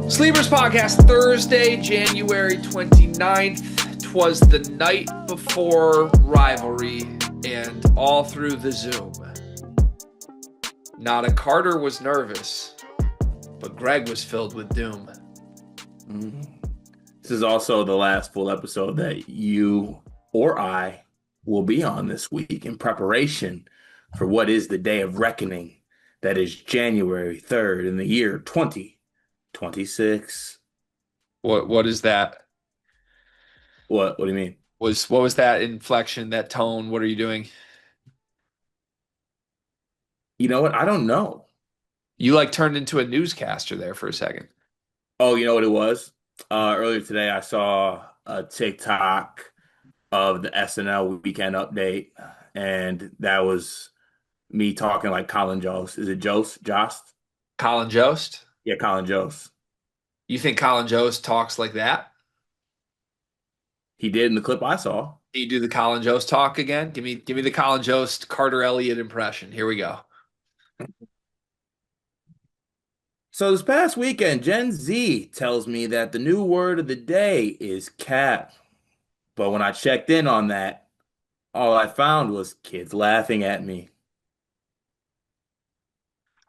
Sleepers Podcast, Thursday, January 29th. 'Twas the night before Rivalry, and all through the Zoom. Not a Carter was nervous, but Greg was filled with doom. Mm-hmm. This is also the last full episode that you or I will be on this week in preparation for what is the day of reckoning. That is January 3rd in the year 2026. What is that? What do you mean? What was that inflection, that tone? What are you doing? You know what? I don't know. You like turned into a newscaster there for a second. Oh, you know what it was? Earlier today, I saw a TikTok of the SNL weekend update, and that was me talking like Colin Jost. Is it Jost? Colin Jost? Yeah, Colin Jost. You think Colin Jost talks like that? He did in the clip I saw. Can you do the Colin Jost talk again? Give me the Colin Jost Carter Elliott impression. Here we go. So this past weekend, Gen Z tells me that the new word of the day is cap. But when I checked in on that, all I found was kids laughing at me.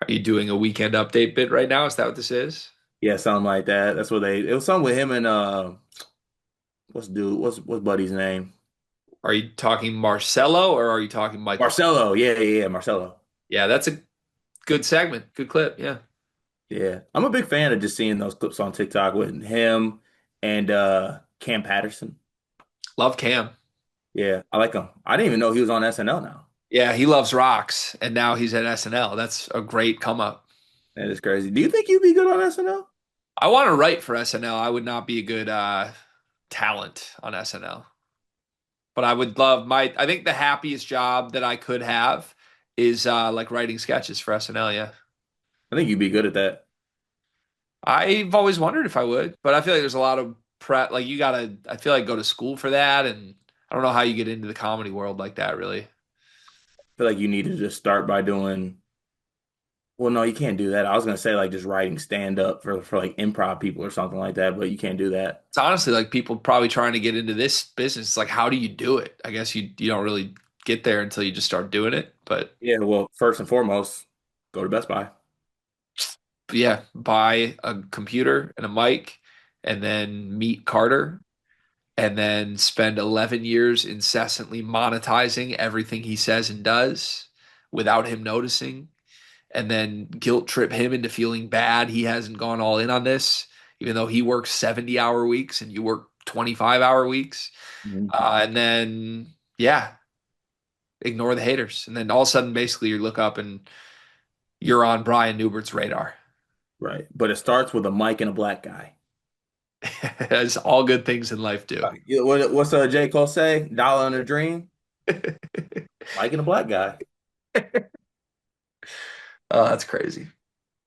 Are you doing a weekend update bit right now? Is that what this is? Yeah, something like that. That's what it was something with him and what's buddy's name? Are you talking Marcelo or are you talking Michael? Marcelo. Yeah, Marcelo. Yeah, that's a good segment. Good clip. Yeah. Yeah. I'm a big fan of just seeing those clips on TikTok with him and Cam Patterson. Love Cam. Yeah, I like him. I didn't even know he was on SNL now. Yeah, he loves rocks, and now he's at SNL. That's a great come up. That is crazy. Do you think you'd be good on SNL? I want to write for SNL. I would not be a good talent on SNL. But I would love I think the happiest job that I could have is like writing sketches for SNL, yeah. I think you'd be good at that. I've always wondered if I would, but I feel like there's a lot of prep. Like you gotta, I feel like go to school for that, and I don't know how you get into the comedy world like that, really. I feel like you need to just start by doing. Well, no, you can't do that. I was gonna say like just writing stand up for like improv people or something like that, but you can't do that. It's honestly like people probably trying to get into this business. It's like, how do you do it? I guess you don't really get there until you just start doing it. But Yeah, well, first and foremost, go to Best Buy. yeah, buy a computer and a mic, and then meet Carter, and then spend 11 years incessantly monetizing everything he says and does without him noticing, and then guilt trip him into feeling bad he hasn't gone all in on this, even though he works 70-hour weeks and you work 25-hour weeks. Mhm. And then, yeah, ignore the haters. And then all of a sudden, basically, you look up and you're on Brian Newbert's radar. Right, but it starts with a mic and a black guy. As all good things in life do. What's J. Cole say? Dollar and a dream. Mike and a black guy. Oh, that's crazy.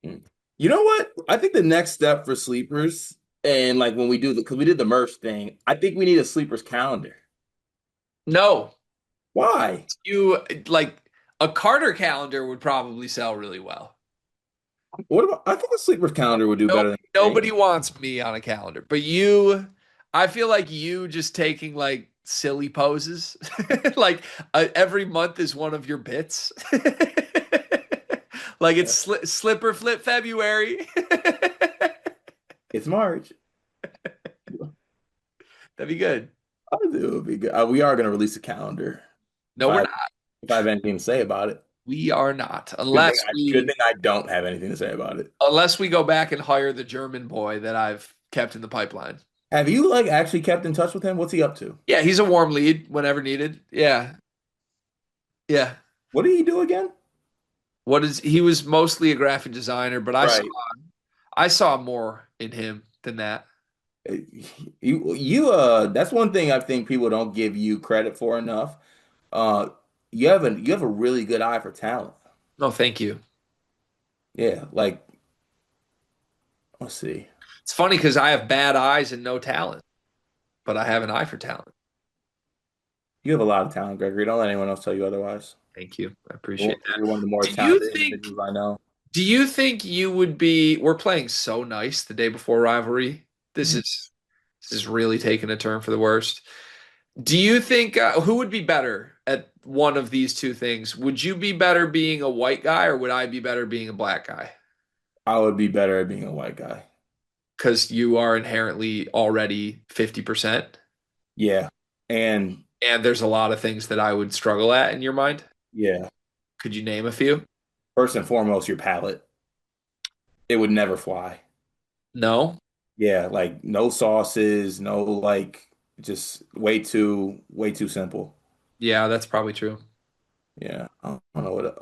You know what? I think the next step for sleepers, and like when we do because we did the merch thing, I think we need a sleepers calendar. No, Why? you like a Carter calendar would probably sell really well. What about? I think a sleepers calendar would do better than Nobody wants me on a calendar, but I feel like you just taking like silly poses, like every month is one of your bits. Like it's slipper flip February. It's March. That'd be good. I think it would be good. We are going to release a calendar. No, we're not. If I have anything to say about it. We are not, Good thing I don't have anything to say about it. unless we go back and hire the German boy that I've kept in the pipeline. Have you like actually kept in touch with him? What's he up to? Yeah, he's a warm lead whenever needed. Yeah. Yeah. What did he do again? He was mostly a graphic designer, but Right. I saw more in him than that. That's one thing I think people don't give you credit for enough. Uh, you have a really good eye for talent. No, thank you. Yeah, like let's see. It's funny because I have bad eyes and no talent, but I have an eye for talent. You have a lot of talent, Gregory. Don't let anyone else tell you otherwise. Thank you. I appreciate You're that. one of the more Do you talented think individuals I know. do you think you would be we're playing so nice the day before rivalry. This Mhm. is this is really taking a turn for the worst. Do you think who would be better at one of these two things? Would you be better being a white guy or would I be better being a black guy? I would be better at being a white guy. Because you are inherently already 50%. Yeah. And And there's a lot of things that I would struggle at in your mind. yeah, Could you name a few? first and foremost, your palate. It would never fly. No? Yeah, like no sauces, no like just way too simple. Yeah, that's probably true. Yeah. I don't know what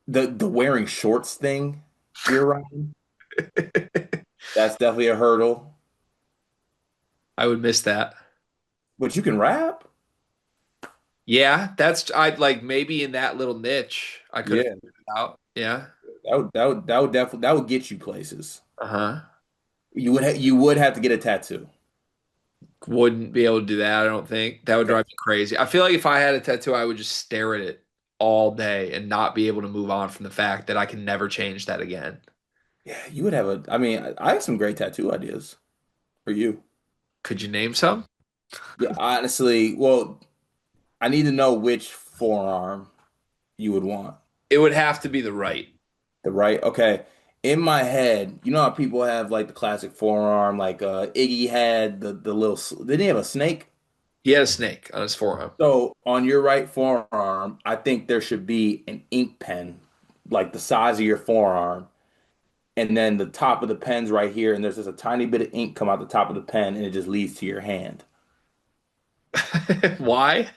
the wearing shorts thing year round, that's definitely a hurdle. I would miss that. But you can rap? Yeah, that's I'd like maybe in that little niche I could have Yeah. figured it out. Yeah. That would definitely that would get you places. Uh-huh. You would have to get a tattoo. Wouldn't be able to do that, I don't think. That would drive me crazy. I feel like if I had a tattoo, I would just stare at it all day and not be able to move on from the fact that I can never change that again. Yeah, you would have a I mean, I have some great tattoo ideas for you. Could you name some? Yeah, honestly, well, I need to know which forearm you would want. It would have to be the right. The right? Okay. In my head, you know how people have like the classic forearm, like Iggy had the little, didn't he have a snake? He had a snake on his forearm. So on your right forearm, I think there should be an ink pen, like the size of your forearm. And then the top of the pen's right here, and there's just a tiny bit of ink come out the top of the pen, and it just leads to your hand. Why?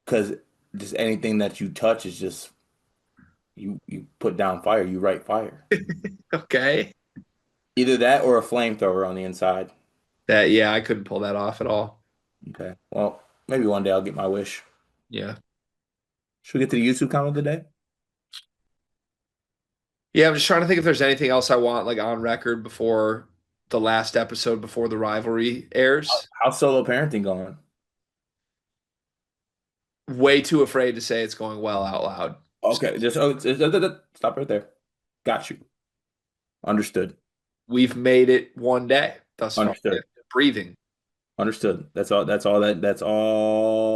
Because just anything that you touch is just you put down fire, you write fire. Okay. Either that or a flamethrower on the inside. That yeah, I couldn't pull that off at all. Okay. Well, maybe one day I'll get my wish. Yeah. Should we get to the YouTube comment of the day? Yeah, I'm just trying to think if there's anything else I want like on record before the last episode before the rivalry airs. How's solo parenting going? Way too afraid to say it's going well out loud. Okay, just stop right there. Got you. Understood. We've made it one day thus far. Yeah, Understood. breathing. Understood. That's all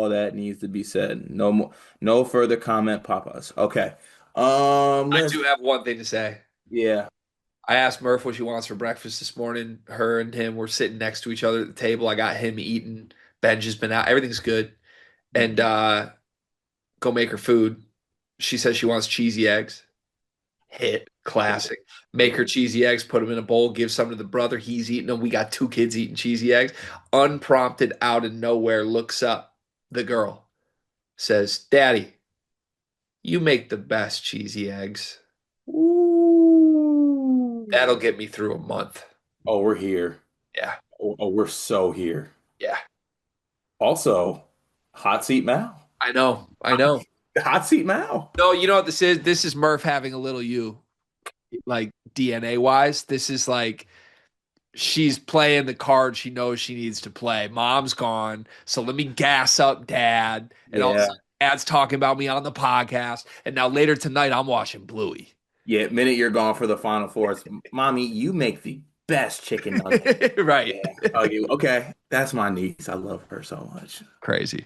that needs to be said. No more, no further comment, papas. Okay. I Let's do have one thing to say. yeah. I asked Murph what she wants for breakfast this morning. Her and him were sitting next to each other at the table. I got him eating. Benj has been out. Everything's good. And go make her food. She says she wants cheesy eggs. Hit. Classic. Make her cheesy eggs, put them in a bowl, give some to the brother. He's eating them. We got two kids eating cheesy eggs. Unprompted, out of nowhere, looks up. The girl says, Daddy, you make the best cheesy eggs. Ooh. That'll get me through a month. Oh, we're here. Yeah. We're so here. Yeah. Also, hot seat Mal. I know. I know. Hot seat Mal. No, you know what this is? This is Murph having a little you, like DNA wise. This is like she's playing the card she knows she needs to play. Mom's gone, so let me gas up dad. And all of a Yeah. sudden, dad's talking about me on the podcast. And now later tonight, I'm watching Bluey. Yeah, minute you're gone for the final four, it's, Mommy, you make the best chicken nugget. Right. Yeah. Oh, you okay? That's my niece. I love her so much. Crazy.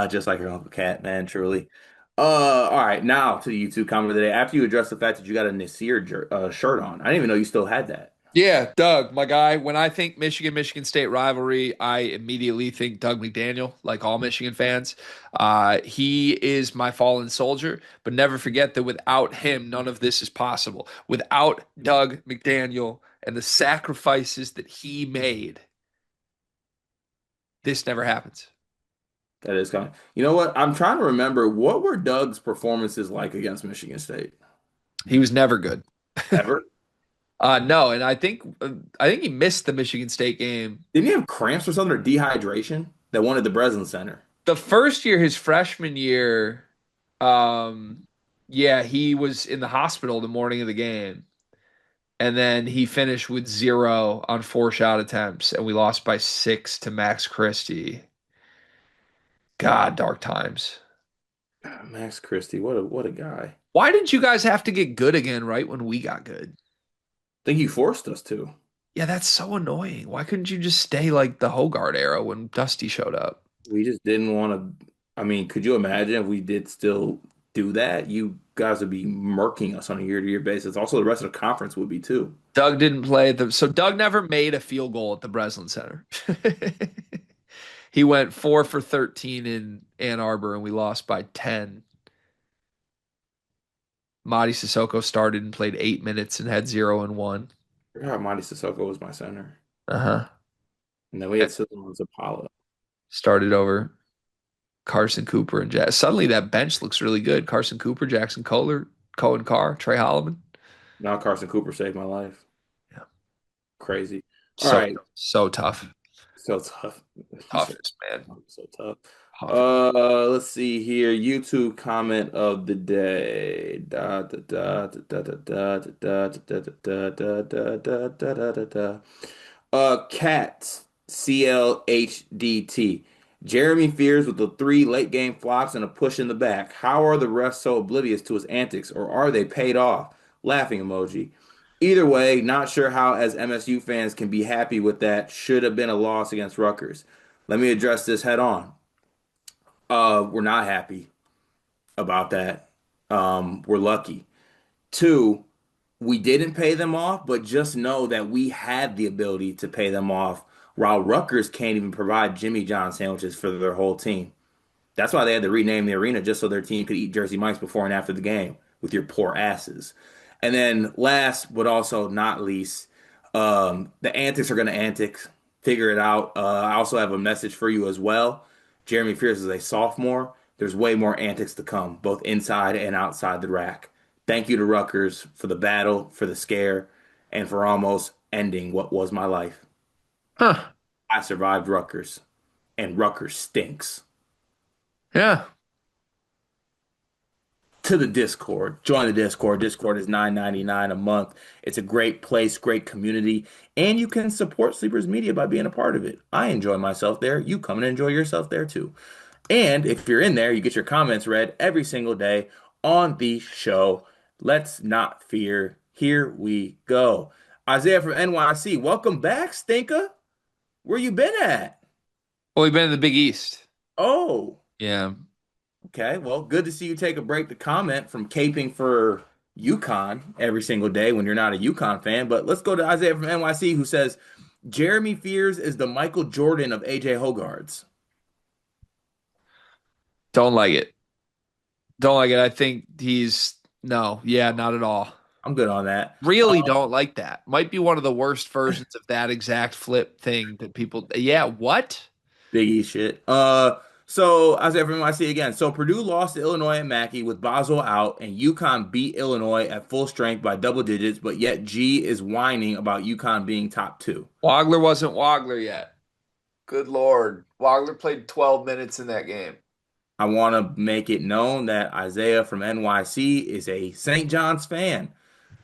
Just like her Uncle Cat, man, truly. All right, now to the YouTube comment of the day. After you address the fact that you got a Nasir shirt on, I didn't even know you still had that. Yeah, Doug, my guy. When I think Michigan State rivalry, I immediately think Doug McDaniel, like all Michigan fans. He is my fallen soldier, but never forget that without him, none of this is possible. Without Doug McDaniel and the sacrifices that he made, this never happens. That is kind of, you know what? I'm trying to remember what were Doug's performances like against Michigan State? He was never good. Ever? No, and I think he missed the Michigan State game. Didn't he have cramps or something or dehydration that one at the Breslin Center? The first year, his freshman year, um, yeah, he was in the hospital the morning of the game. And then he finished with 0 on 4 shot attempts, and we lost by 6 to Max Christie. God, dark times. Max Christie, what a guy. Why did you guys have to get good again right when we got good? I think he forced us to. Yeah, that's so annoying. Why couldn't you just stay like the Hogard era when Dusty showed up? We just didn't want to. I mean, could you imagine if we did still do that? You guys would be murking us on a year-to-year basis. Also, the rest of the conference would be too. Doug didn't play so Doug never made a field goal at the Breslin Center. He went 4 for 13 in Ann Arbor and we lost by 10. Madi Sissoko started and played 8 minutes and had 0 and 1. I forgot Monty Sissoko was my center. Uh-huh. And then we had Sizzle Apollo. Started over Carson Cooper and Jack. Suddenly that bench looks really good. Carson Cooper, Jackson Kohler, Cohen Carr, Trey Holloman. Now Carson Cooper saved my life. Yeah. Crazy. All So right. so tough. So tough. He said, Toughest, man. so tough. Tough. Let's see here. YouTube comment of the day. Da, da, da, da, da, da, da, da, da, da, da, da, da, da, da, da, da. Cats CLHDT. Jeremy fears with the three late game flops and a push in the back. How are the refs so oblivious to his antics, or are they paid off? Laughing emoji. Either way, not sure how as MSU fans can be happy with that. Should have been a loss against Rutgers. Let me address this head on. We're not happy about that. We're lucky. Two, we didn't pay them off, but just know that we had the ability to pay them off while Rutgers can't even provide Jimmy John sandwiches for their whole team. That's why they had to rename the arena just so their team could eat Jersey Mike's before and after the game with your poor asses. And then last but also not least, the antics are going to antics. Figure it out. I also have a message for you as well. Jeremy Fears is a sophomore. There's way more antics to come, both inside and outside the rack. Thank you to Rutgers for the battle, for the scare, and for almost ending what was my life. Huh. I survived Rutgers, and Rutgers stinks. Yeah. To the Discord. Join the Discord. Discord is $9.99 a month. It's a great place, great community, and you can support Sleepers Media by being a part of it. I enjoy myself there. You come and enjoy yourself there too. And if you're in there, you get your comments read every single day on the show. Let's not fear. Here we go. Isaiah from NYC, welcome back, Stinker. Where you been at? Well, we've been in the Big East. Oh, Yeah. okay. Well, good to see you take a break to comment from caping for UConn every single day when you're not a UConn fan. But let's go to Isaiah from NYC who says Jeremy Fears is the Michael Jordan of AJ Hogards. Don't like it. Don't like it. I think he's no, yeah, not at all. I'm good on that. Really don't like that. Might be one of the worst versions of that exact flip thing that people, yeah, what? Biggie shit. So as everyone I see again, so Purdue lost to Illinois at Mackey with Boswell out, and UConn beat Illinois at full strength by double digits, but yet G is whining about UConn being top two. Wagler wasn't Wagler yet. Good Lord. Wagler played 12 minutes in that game. I want to make it known that Isaiah from NYC is a St. John's fan.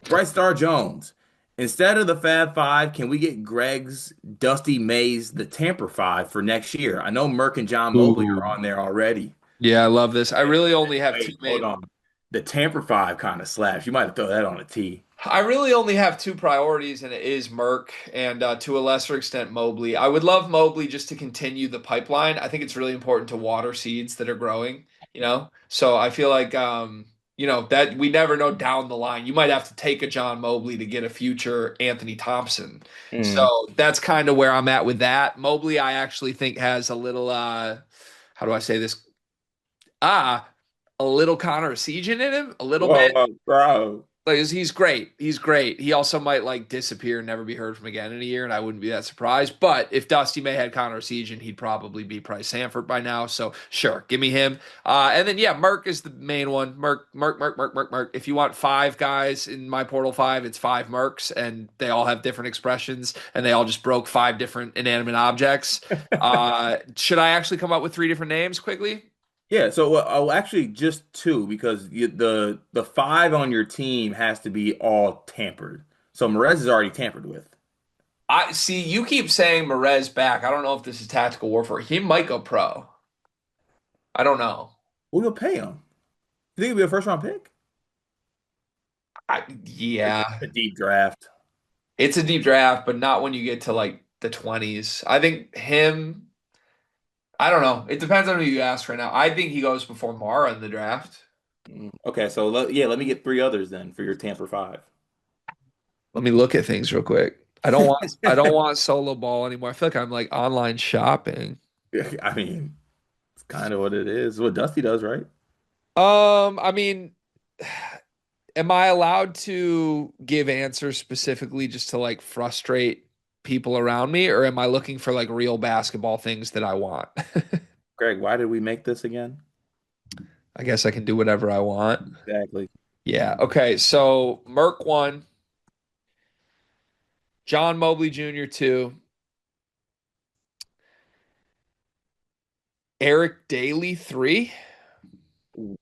Bright Star Jones. Instead of the Fab Five, can we get Greg's Dusty Mays the Tamper Five for next year? I know Merck and John Mobley are Ooh. on there already. Yeah, I love this. I really only have two Wait, hold main on. The Tamper Five kind of slaps. You might throw that on a tee. I really only have two priorities, and it is Merck and to a lesser extent Mobley. I would love Mobley just to continue the pipeline. I think it's really important to water seeds that are growing, you know? So I feel like that we never know down the line. You might have to take a John Mobley to get a future Anthony Thompson. Mm. So that's kind of where I'm at with that. Mobley, I actually think has a little how do I say this? Ah, a little Connor Season in him, a little bit. Whoa, bro. Like he's great. He's great. He also might like disappear and never be heard from again in a year, and I wouldn't be that surprised. But if Dusty May had Connor Season, he'd probably be Price Sanford by now. So sure, give me him. And then yeah, Merck is the main one. Merck. If you want five guys in my Portal 5, it's five Mercs, and they all have different expressions, and they all just broke five different inanimate objects. Should I actually come up with three different names quickly? Yeah, so actually just two because the five on your team has to be all tampered. So Merez is already tampered with. I see you keep saying Merez back. I don't know if this is tactical warfare. He might go pro. I don't know. We're gonna pay him. You think he'll be a first round pick? Yeah, A deep draft. it's a deep draft, but not when you get to like the 20s. I think him, I don't know. It depends on who you ask right now. I think he goes before Mara in the draft. Okay, so let me get three others then for your Tampa five. Let me look at things real quick. I don't want solo ball anymore. I feel like I'm like online shopping. I mean, it's kind of what it is. What Dusty does, right? I mean, am I allowed to give answers specifically just to like frustrate people around me, or am I looking for like real basketball things that I want? Greg, why did we make this again? I guess I can do whatever I want. Exactly. Yeah. Okay. So Merck 1, John Mobley Jr. 2, Eric Daly 3. Ooh,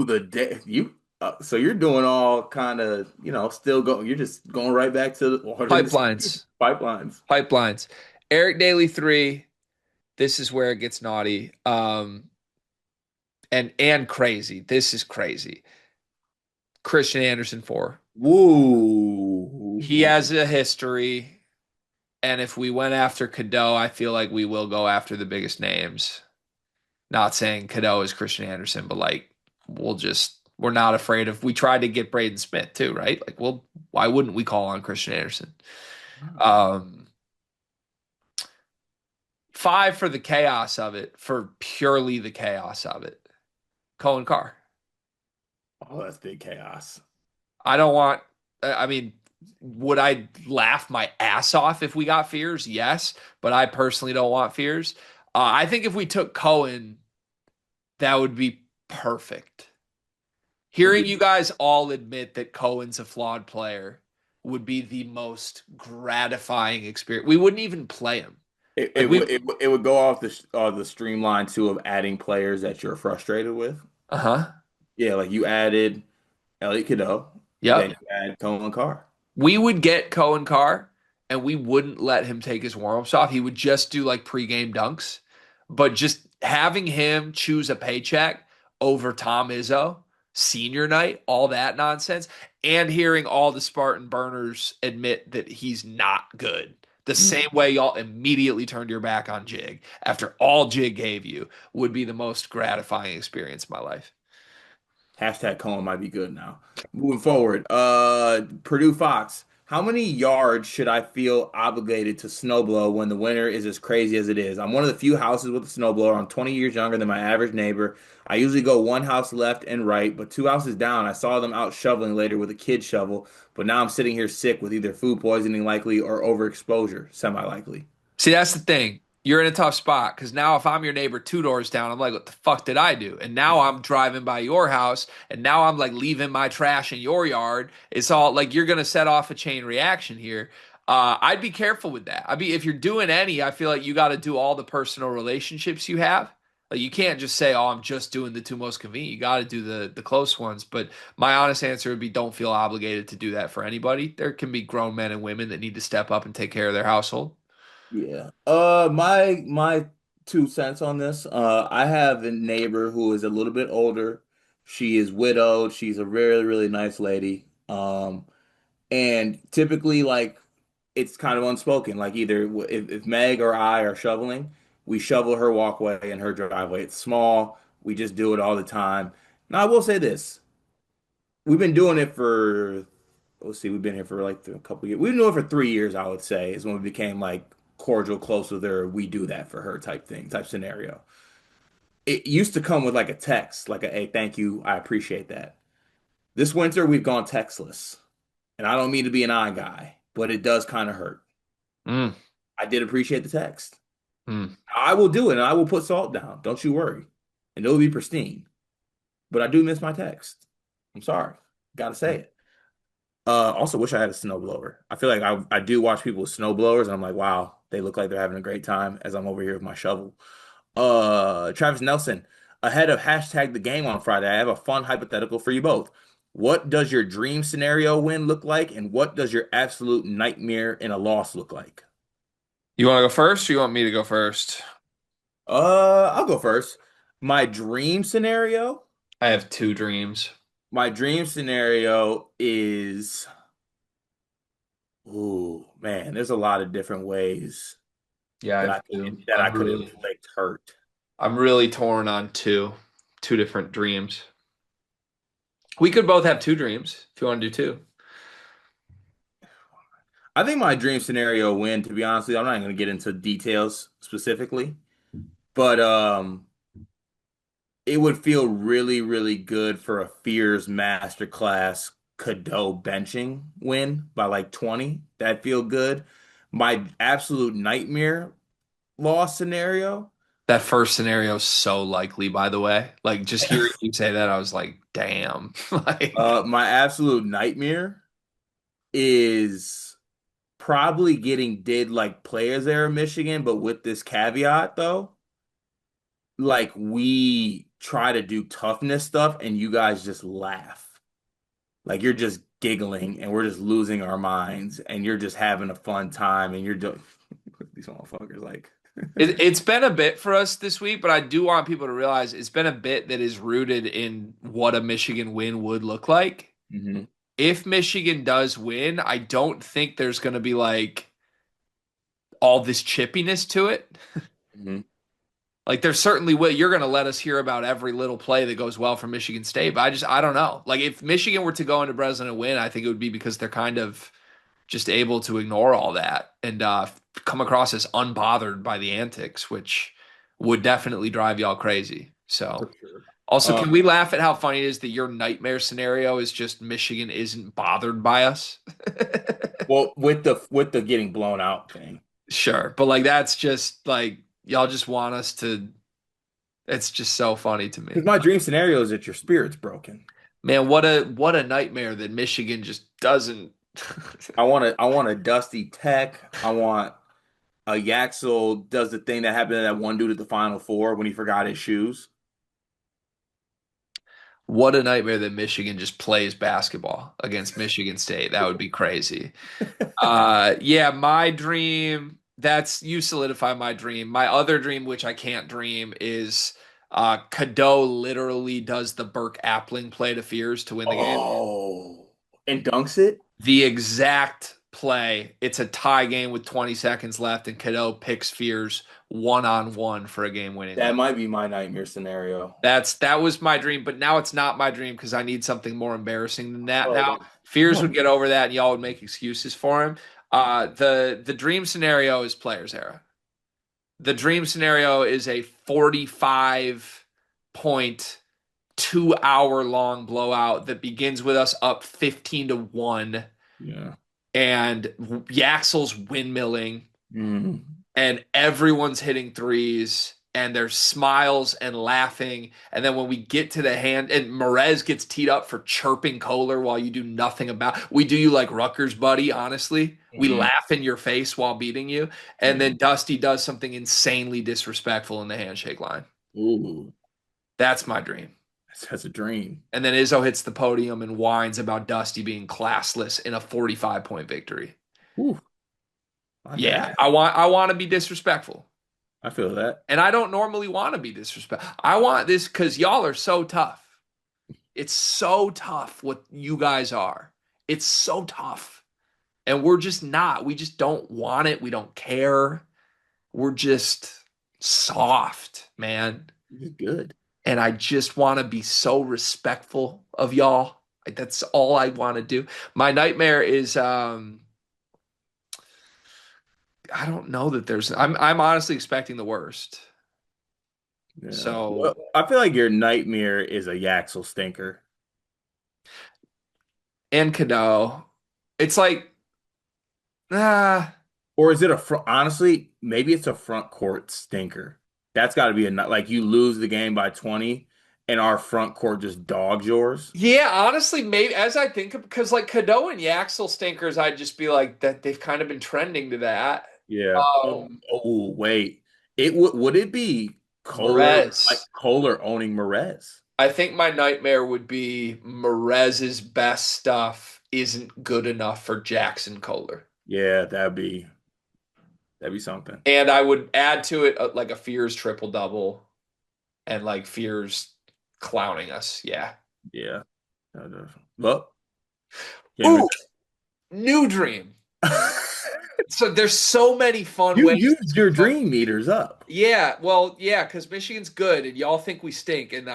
the day you so you're doing all kind of, still going. You're just going right back to the order in the Pipelines. pipelines. Pipelines. Eric Daly 3. This is where it gets naughty. And crazy. This is crazy. Christian Anderson 4. He Woo. has a history. And if we went after Cadeau, I feel like we will go after the biggest names. Not saying Cadeau is Christian Anderson, but like we're not afraid of. We tried to get Braden Smith too, right? Like, well, why wouldn't we call on Christian Anderson? Um, 5 for the chaos of it, for purely the chaos of it. Cohen Carr. Oh, that's big chaos. I don't want. I mean, would I laugh my ass off if we got Fears? Yes, but I personally don't want Fears. I think if we took Cohen, that would be perfect. Hearing you guys all admit that Cohen's a flawed player would be the most gratifying experience. We wouldn't even play him. It, Like it we, would it, would- it would go off the streamline too of adding players that you're frustrated with. uh-huh. Yeah, like you added Elliot Cadeau, then Yep. you add Cohen Carr. We would get Cohen Carr and we wouldn't let him take his warm-ups off. He would just do like pregame dunks. But just having him choose a paycheck over Tom Izzo, senior night, all that nonsense, and hearing all the Spartan burners admit that he's not good. The same way y'all immediately turned your back on Jig after all Jig gave you would be the most gratifying experience of my life. Hashtag Cohen might be good now. Moving forward, Purdue Fox. How many yards should I feel obligated to snowblow when the winter is as crazy as it is? I'm one of the few houses with a snowblower. I'm 20 years younger than my average neighbor. I usually go one house left and right, but two houses down, I saw them out shoveling later with a kid shovel. But now I'm sitting here sick with either food poisoning likely or overexposure, semi-likely. See, that's the thing. You're in a tough spot because now if I'm your neighbor 2 doors down, I'm like, what the fuck did I do? And now I'm driving by your house and now I'm like leaving my trash in your yard. It's all like you're gonna set off a chain reaction here. I'd be careful with that. I mean, if you're doing any, I feel like you got to do all the personal relationships you have. Like you can't just say, "Oh, I'm just doing the two most convenient." You got to do the close ones. But my honest answer would be, don't feel obligated to do that for anybody. There can be grown men and women that need to step up and take care of their household. Yeah. My 2 cents on this. I have a neighbor who is a little bit older. She is widowed. She's a really, really nice lady. And typically, like, it's kind of unspoken. Like, either if Meg or I are shoveling, we shovel her walkway and her driveway. It's small. We just do it all the time. Now, I will say this. We've been doing it for, let's see, we've been here for like a couple years. We've been doing it for 3 years, I would say, is when we became like cordial, close with her. We do that for her type thing, type scenario. It used to come with like a text, like a, hey, thank you, I appreciate that. This winter, we've gone textless. And I don't mean to be an eye guy, but it does kind of hurt. Mm, I did appreciate the text. mm. I will do it and I will put salt down. Don't you worry. And it'll be pristine. But I do miss my text. I'm sorry. Gotta say it. Also wish I had a snowblower. I feel like I do watch people with snowblowers and I'm like, wow, they look like they're having a great time as I'm over here with my shovel. Travis Nelson, ahead of hashtag the game on Friday, I have a fun hypothetical for you both. What does your dream scenario win look like, and what does your absolute nightmare in a loss look like? You want to go first or you want me to go first? I'll go first. My dream scenario, I have two dreams. my dream scenario is, ooh, man, there's a lot of different ways Yeah, I that have two. I could inflict hurt. I'm really torn on two different dreams. We could both have two dreams if you want to do two. I think my dream scenario win, to be honest with you, I'm not going to get into details specifically, but it would feel really, really good for a Fears Masterclass Cadeau benching win by like 20. That'd feel good. My absolute nightmare loss scenario, That first scenario is so likely, by the way. Like just hearing you say that, I was like, damn. Like my absolute nightmare is probably getting did like Players Era Michigan, but with this caveat though, like we try to do toughness stuff and you guys just laugh. Like you're just giggling and we're just losing our minds and you're just having a fun time and you're doing these motherfuckers like it's been a bit for us this week, but I do want people to realize it's been a bit that is rooted in what a Michigan win would look like. hmm If Michigan does win, I don't think there's going to be like all this chippiness to it. hmm Like there certainly will. You're going to let us hear about every little play that goes well for Michigan State, but I don't know. Like if Michigan were to go into Breslin and win, I think it would be because they're kind of just able to ignore all that and come across as unbothered by the antics, which would definitely drive y'all crazy. So, for sure. also, Uh, can we laugh at how funny it is that your nightmare scenario is just Michigan isn't bothered by us? well, with the getting blown out thing, Sure, but like that's just like y'all just want us to. It's just so funny to because me. my dream scenario is that your spirit's broken. Man, what a nightmare that Michigan just doesn't. I want a Dusty Tech. I want a Yaxel does the thing that happened to that one dude at the Final Four when he forgot his shoes. What a nightmare that Michigan just plays basketball against Michigan State. That would be crazy. Yeah, my dream, that's you solidify my dream. My other dream, which I can't dream, is Cadeau literally does the Burke Appling play to Fears to win the game. Oh, and dunks it. The exact play. It's a tie game with 20 seconds left, and Cadeau picks Fears one on one for a game winning That layup. might be my nightmare scenario. That was my dream, but now it's not my dream because I need something more embarrassing than that. Oh, Now Fears would get over that, and y'all would make excuses for him. The dream scenario is Players Era. The dream scenario is a 45 point 2 hour long blowout that begins with us up 15-1 yeah. and Yaxel's windmilling Mm. and everyone's hitting threes and there's smiles and laughing. And then when we get to the hand, and Merez gets teed up for chirping Kohler while you do nothing about, we do you like Rutgers, buddy, honestly. We hmm laugh in your face while beating you. And Yeah. then Dusty does something insanely disrespectful in the handshake line. Ooh, That's my dream. that's a dream. And then Izzo hits the podium and whines about Dusty being classless in a 45 point victory. Ooh, my Yeah, bad. I want to be disrespectful. I feel that. And I don't normally want to be disrespectful. I want this because y'all are so tough. It's so tough what you guys are. It's so tough. And we're just not. We just don't want it. We don't care. We're just soft, man. This is good. And I just want to be so respectful of y'all. Like, that's all I want to do. My nightmare is I don't know that there's I'm honestly expecting the worst. Yeah. Well, So I feel like your nightmare is a Yaxel stinker. and Cano, it's like ah Or is it a front? Honestly, maybe it's a front court stinker. That's got to be a like you lose the game by 20 and our front court just dogs yours. yeah, honestly, maybe as I think of because like Cano and Yaxel stinkers, I'd just be like that they've kind of been trending to that. Yeah. Oh, Um oh, wait. Would it be Merez. Kohler owning Merez? I think my nightmare would be Merez's best stuff isn't good enough for Jackson Kohler. Yeah, that'd be something. And I would add to it like a Fears triple double. and like Fears clowning us. Yeah. Yeah. Well, Ooh, Cambridge. new dream. So there's so many fun You ways used to your come. dream meters up. Yeah, well, yeah, because Michigan's good, and y'all think we stink, and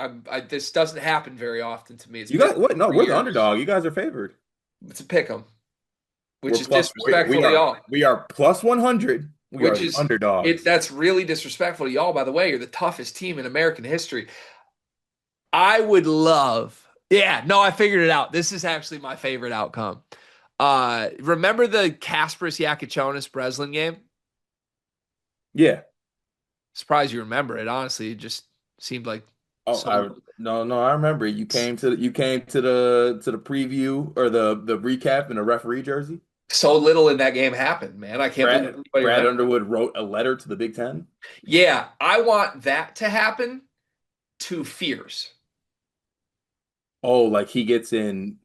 this doesn't happen very often to me. It's You been guys, what? No, for we're the years. underdog. You guys are favored. It's a pick 'em, which We're is plus. We disrespectful to are. y'all. We are plus 100. We are Which the is it? underdogs. That's really disrespectful to y'all. By the way, you're the toughest team in American history. I would love. Yeah, no, I figured it out. This is actually my favorite outcome. Remember the Kasparis Yakichonis Breslin game? Yeah. Surprised you remember it. Honestly, it just seemed like Oh, so no, I remember. You came to the preview or the recap in a referee jersey. so little in that game happened, man. I can't believe everybody Brad remembers. Underwood wrote a letter to the Big Ten. Yeah, I want that to happen to Fears. Oh, like he gets in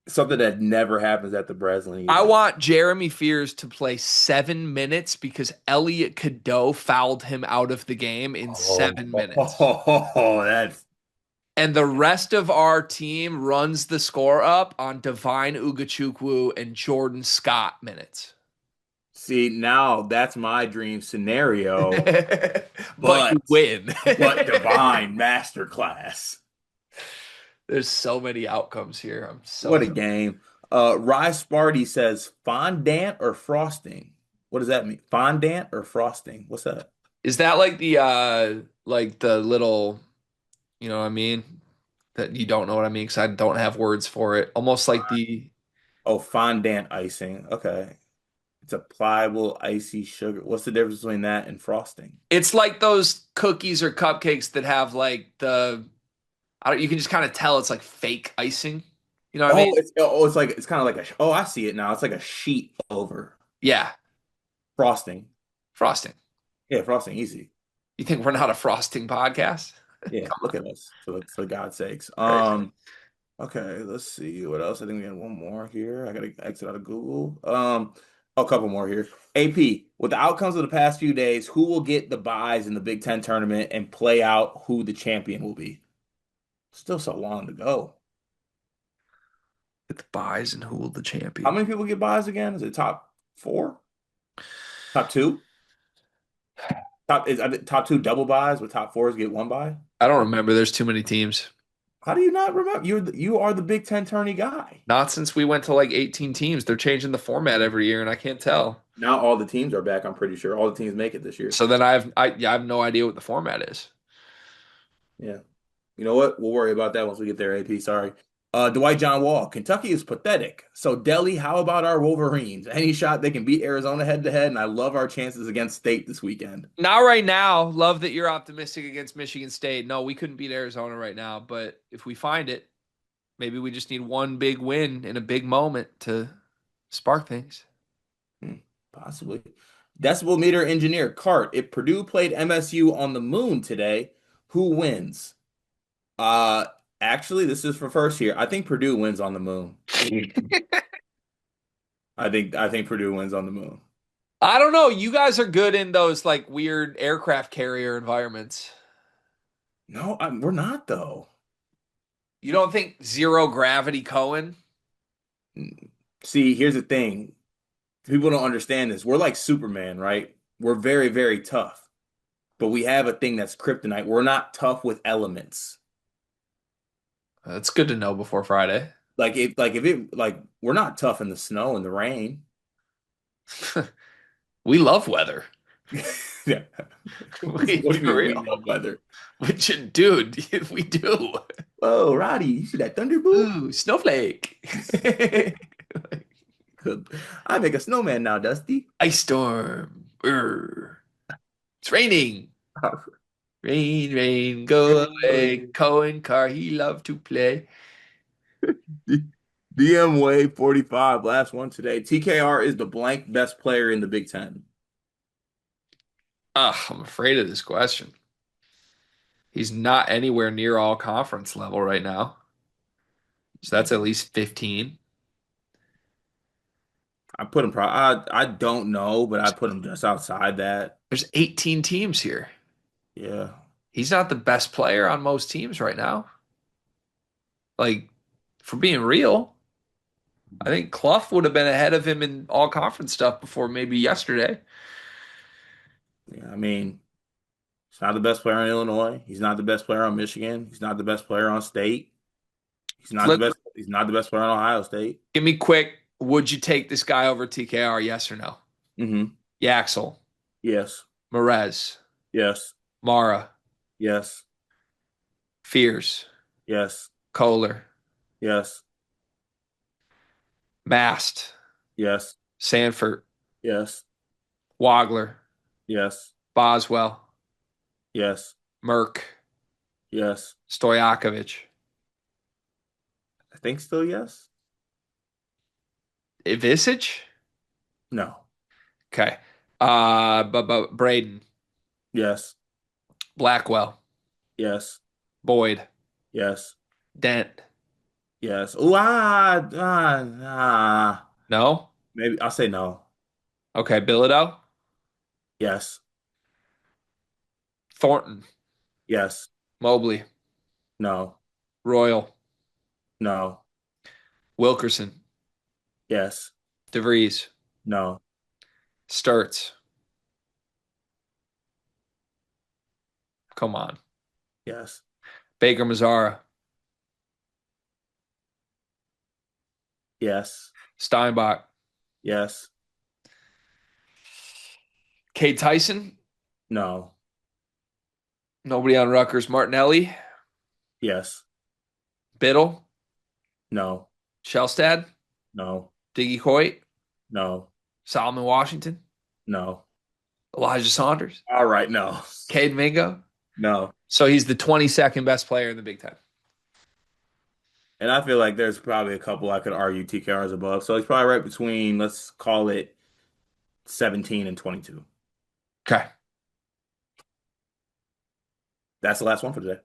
something that never happens at the Breslin I either. want Jeremy Fears to play 7 minutes because Elliot Cadeau fouled him out of the game in Oh, 7 minutes. that's And the rest of our team runs the score up on Divine Ugachukwu and Jordan Scott minutes. see now that's my dream scenario, But but you win. divine masterclass. There's so many outcomes here. I'm so What a game. Rye Sparty says fondant or frosting. What does that mean? Fondant or frosting? What's that? Is that like the little, you know what I mean? That you don't know what I mean because I don't have words for it. Almost like the Oh, fondant icing. Okay. It's a pliable, icy sugar. What's the difference between that and frosting? it's like those cookies or cupcakes that have like I don't you can just kind of tell it's like fake icing. You know what I mean? It's like it's kind of like I see it now. It's like a sheet over Yeah, frosting. frosting. Yeah, frosting, easy. You think we're not a frosting podcast? Yeah, look at us for God's sakes. Crazy. Okay, let's see what else. I think we got one more here. I gotta exit out of Google. A couple more here. AP, with the outcomes of the past few days, who will get the buys in the Big Ten tournament and play out who the champion will be? Still so long to go. With the buys and who will the How champion? many people get buys again? Is it top four? Top two? Top two double buys with top fours get one buy? I don't remember. There's too many teams. How do you not remember? You are the Big Ten tourney guy. Not since we went to like 18 teams. They're changing the format every year, and I can't tell. Now all the teams are back, I'm pretty sure. All the teams make it this year. So then I have no idea what the format is. Yeah. You know what? We'll worry about that once we get there, AP. Sorry. Dwight John Wall. Kentucky is pathetic. So, Delhi, how about our Wolverines? Any shot they can beat Arizona head to head, and I love our chances against State this weekend. Not right now. Love that you're optimistic against Michigan State. No, we couldn't beat Arizona right now, but if we find it, maybe we just need one big win in a big moment to spark things. Hmm, possibly. Decibel meter engineer Cart. If Purdue played MSU on the moon today, who wins? Uh, Actually, this is for first here. I think Purdue wins on the moon. I think Purdue wins on the moon. I don't know. You guys are good in those like weird aircraft carrier environments. No, we're not though. You don't think zero gravity Cohen? See, here's the thing. People don't understand this. We're like Superman, right? We're very, very tough, but we have a thing that's kryptonite. We're not tough with elements. That's good to know before Friday. Like we're not tough in the snow and the rain. We love weather. Yeah. We, What do you for mean we real. love weather? Which, dude, we do. Oh, Roddy, you see that thunder boot? Ooh, snowflake. I make a snowman now, Dusty. Ice storm. Urgh. It's raining. Rain, rain, go away. Cohen car, he loved to play. DM Wave 45, last one today. TKR is the blank best player in the Big Ten. I'm afraid of this question. He's not anywhere near all conference level right now. So that's at least 15. I put him I don't know, but I put him just outside that. There's 18 teams here. Yeah. He's not the best player on most teams right now. Like, for being real, I think Clough would have been ahead of him in all conference stuff before maybe yesterday. Yeah, I mean, he's not the best player in Illinois. He's not the best player on Michigan. He's not the best player on State. He's not the Flip, best. He's not the best player on Ohio State. give me quick. Would you take this guy over TKR? Yes or no? Hmm. Yaxel, Yes. Merez, Yes. Mara, Yes. Fears, Yes. Kohler, Yes. Mast, Yes. Sanford, Yes. Wagler, Yes. Boswell, Yes. Merck, Yes. Stojakovic, I think still yes. Ivisic. No. Okay. Braden, Yes. Blackwell, Yes. Boyd, Yes. Dent. Yes. Ooh, No? maybe I'll say no. Okay. Bilodeau, Yes. Thornton, Yes. Mobley, No. Royal, No. Wilkerson, Yes. DeVries, No. Sturts. Come on. Yes. Baker Mazzara, Yes. Steinbach, Yes. Cade Tyson, No. nobody on Rutgers, Martinelli, Yes. Biddle, No. Shellstad, No. Diggy Hoyt, No. Solomon Washington, No. Elijah Saunders, All right. No. Cade Mingo. No. So he's the 22nd best player in the Big Ten. And I feel like there's probably a couple I could argue TKRs above. So it's probably right between, let's call it 17 and 22. Okay. That's the last one for today.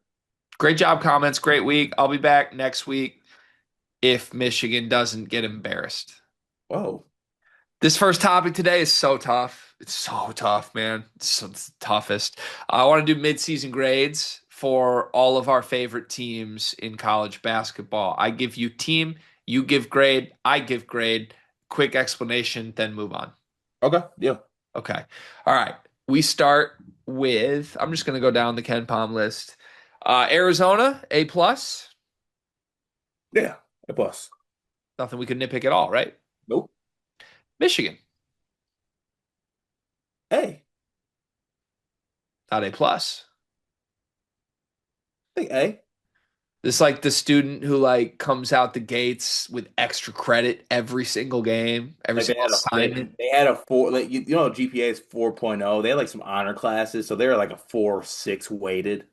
Great job, comments. Great week. I'll be back next week if Michigan doesn't get embarrassed. Whoa. This first topic today is so tough. It's so tough, man. It's the toughest. I want to do midseason grades for all of our favorite teams in college basketball. I give you team, you give grade, I give grade. Quick explanation, then move on. Okay. Yeah. Okay. All right. We start with, I'm just going to go down the Ken Palm list. Arizona, A plus. Yeah. A plus. Nothing we could nitpick at all, right? Nope. Michigan, A. not A plus. I think A. This like the student who like comes out the gates with extra credit every single game, every Like they single had a assignment. they had a four, like you know GPA is 4.0. They had like some honor classes, so they were like a 4.6 weighted.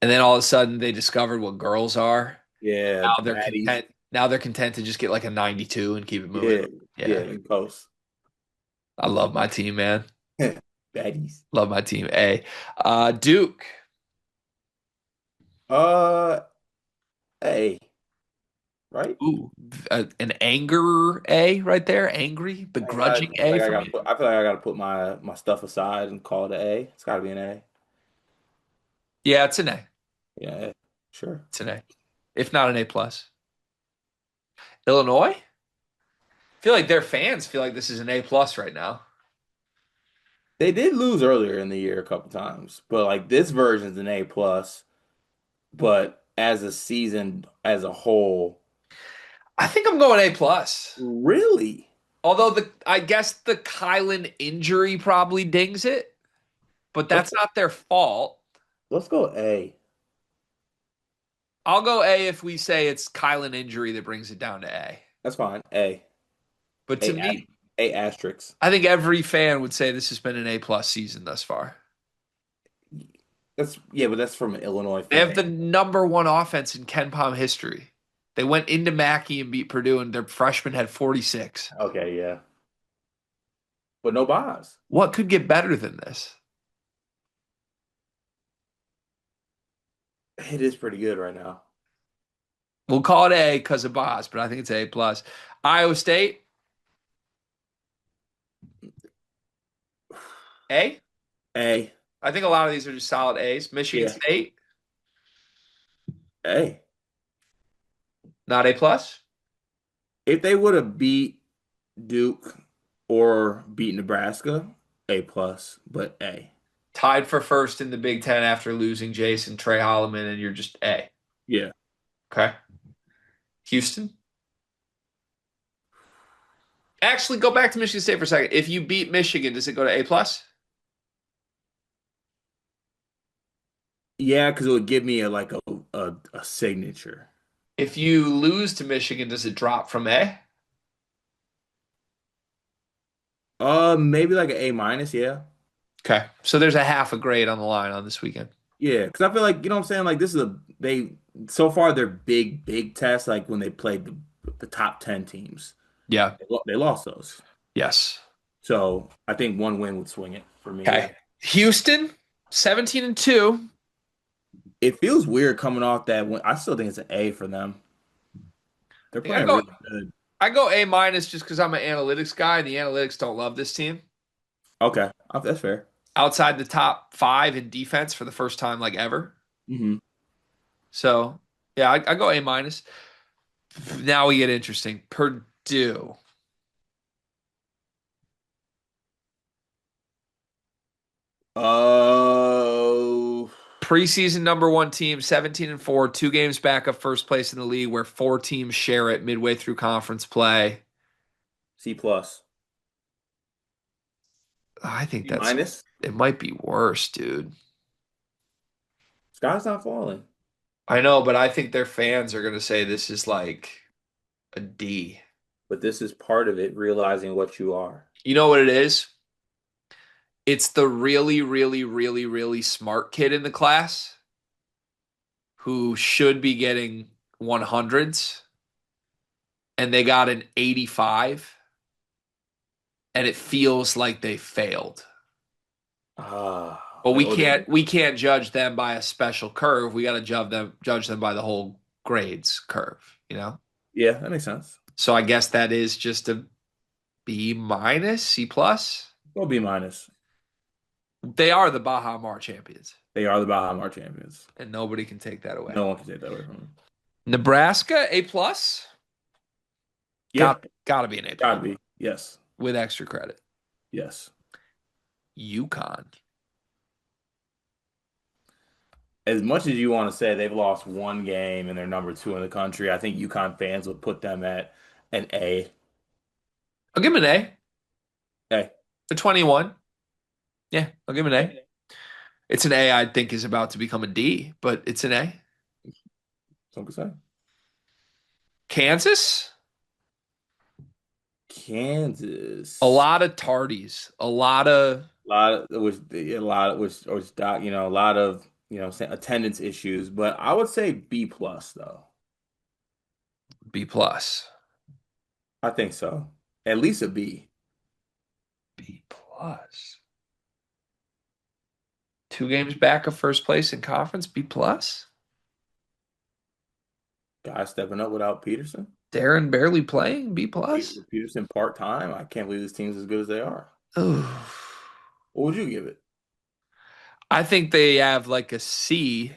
And then all of a sudden they discovered what girls are. Yeah, Now they're baddies. content. Now they're content to just get like a 92 and keep it moving. Yeah, yeah, Yeah. in post. I love my team, man. Baddies. Love my team. A. Duke. Uh, A, right? Ooh, an anger A right there. Angry, begrudging A from you. I feel like I gotta put my stuff aside and call it an A. It's gotta be an A. Yeah, it's an A. Yeah, sure. It's an A. If not an A plus. Illinois? I feel like their fans feel like this is an A plus right now. They did lose earlier in the year a couple times, but like this version's an A plus. But as a season as a whole, I think I'm going A plus. really, Although I guess the Kylan injury probably dings it, but let's that's not their fault. let's go A. I'll go A if we say it's Kylan injury that brings it down to A. That's fine. A. But to A, me, A asterisk. I think every fan would say this has been an A plus season thus far. That's yeah, but that's from an Illinois They have fan. the number one offense in Ken Palm history. They went into Mackey and beat Purdue, and their freshman had 46. Okay, yeah. But no buys. What could get better than this? It is pretty good right now. We'll call it A because of Boss, but I think it's A plus. Iowa State, A. A. I think a lot of these are just solid A's. Michigan Yeah. State, Hey, not A plus. if they would have beat Duke or beat Nebraska, A plus, but A. Tied for first in the Big Ten after losing Jason Trey Holloman, and you're just A. Yeah. Okay. Houston. Actually, go back to Michigan State for a second. If you beat Michigan, does it go to A plus? Yeah, because it would give me a signature. If you lose to Michigan, does it drop from A? Maybe like an A minus, yeah. Okay. So there's a half a grade on the line on this weekend. Yeah, because I feel like, you know what I'm saying? Like this is a they so far they're big tests, like when they played the top 10 teams. Yeah. They lost those. Yes. So I think one win would swing it for me, yeah. Okay. Houston, 17-2. It feels weird coming off that win. I still think it's an A for them. They're Yeah, I playing go really good. I go A minus just because I'm an analytics guy, and the analytics don't love this team. Okay, that's fair. Outside the top five in defense for the first time like ever. Hmm. So yeah, I go A minus. Now we get interesting. Purdue. Oh, Preseason number one team, 17-4, 2 games back of first place in the league, where 4 teams share it midway through conference play. C plus. I think B minus. it might be worse, dude. Sky's not falling. I know, but I think their fans are going to say this is like a D. But this is part of it, realizing what you are. You know what it is? It's the really, really, really, really smart kid in the class who should be getting 100s, and they got an 85, and it feels like they failed. But Like oh, they, we can't judge them by a special curve. We got to judge them by the whole grades curve, you know? yeah, that makes sense. So I guess that is just a B minus, C plus. Well, B minus. They are the Baja Mar champions, They are the Bahamar champions. and nobody can take that away. No one can take that away from them. Nebraska, A plus. Yeah, Got to be an A plus gotta be. Yes, with extra credit. yes. UConn. As much as you want to say they've lost one game and they're number two in the country, I think UConn fans would put them at an A. I'll give him an A. A. A 21. Yeah, I'll give him an A. It's an A I think is about to become a D, but it's an A. Some could say. Kansas, a Kansas. lot of tardies, a lot of A lot of which doc, you know, a lot of attendance issues, but I would say B plus though. B plus. I think so. At least a B. B plus. 2 games back of first place in conference, B plus. Guy stepping up without Peterson. Darren barely playing, B plus. Peterson part time. I can't believe this team's as good as they are. Ooh. What would you give it? I think they have like a C,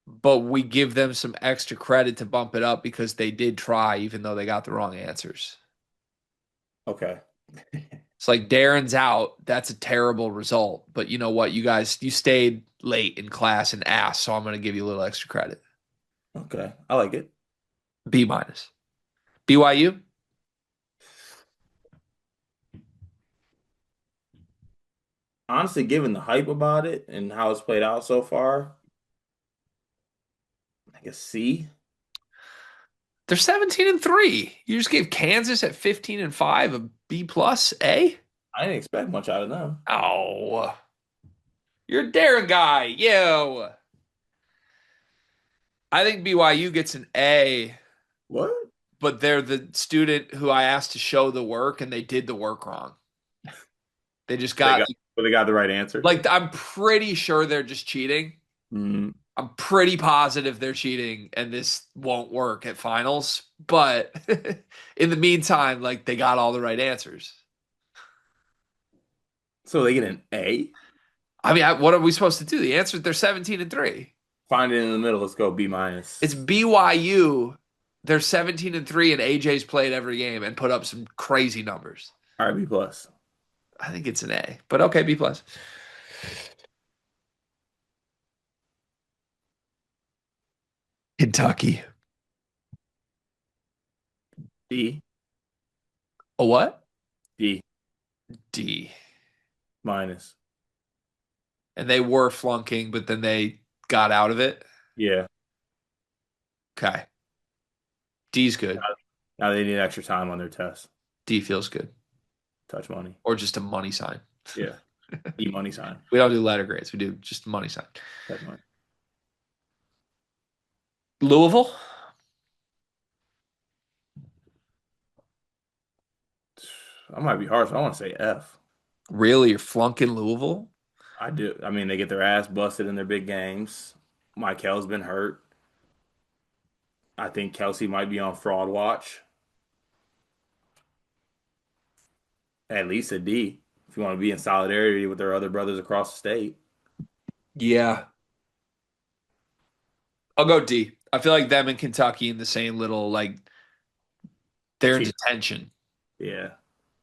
but we give them some extra credit to bump it up because they did try, even though they got the wrong answers. Okay. It's like Darren's out. That's a terrible result. But you know what? You stayed late in class and asked, so I'm going to give you a little extra credit. Okay. I like it. B minus. BYU? Honestly, given the hype about it and how it's played out so far, I guess C. They're 17-3. You just gave Kansas at 15-5 a B plus A? I didn't expect much out of them. Oh. You're a Darren guy. Yo. I think BYU gets an A, What? but they're the student who I asked to show the work and they did the work wrong. They just They got got, they got the right answer. like I'm pretty sure they're just cheating. Mm, I'm pretty positive they're cheating and this won't work at finals. But in the meantime, like they got all the right answers. so they get an A? I mean, what are we supposed to do? The answer is they're 17-3. Find it in the middle. Let's go B minus. It's BYU. They're 17-3, and AJ's played every game and put up some crazy numbers. All right, B plus. I think it's an A, but okay, B plus. Kentucky. D. A what? D D. minus. And they were flunking, but then they got out of it. Yeah. Okay. D's good. Now they need extra time on their test. D feels good. Touch money. Or just a money sign. Yeah. E money sign. We don't do letter grades. We do just money sign. Touch money. Louisville. I might be harsh. I want to say F. Really? You're flunking Louisville? I do. I mean, they get their ass busted in their big games. Michael's been hurt. I think Kelsey might be on fraud watch. At least a D if you want to be in solidarity with their other brothers across the state. Yeah. I'll go D. I feel like them and Kentucky in the same little, like, they're in Cheat. detention. Yeah.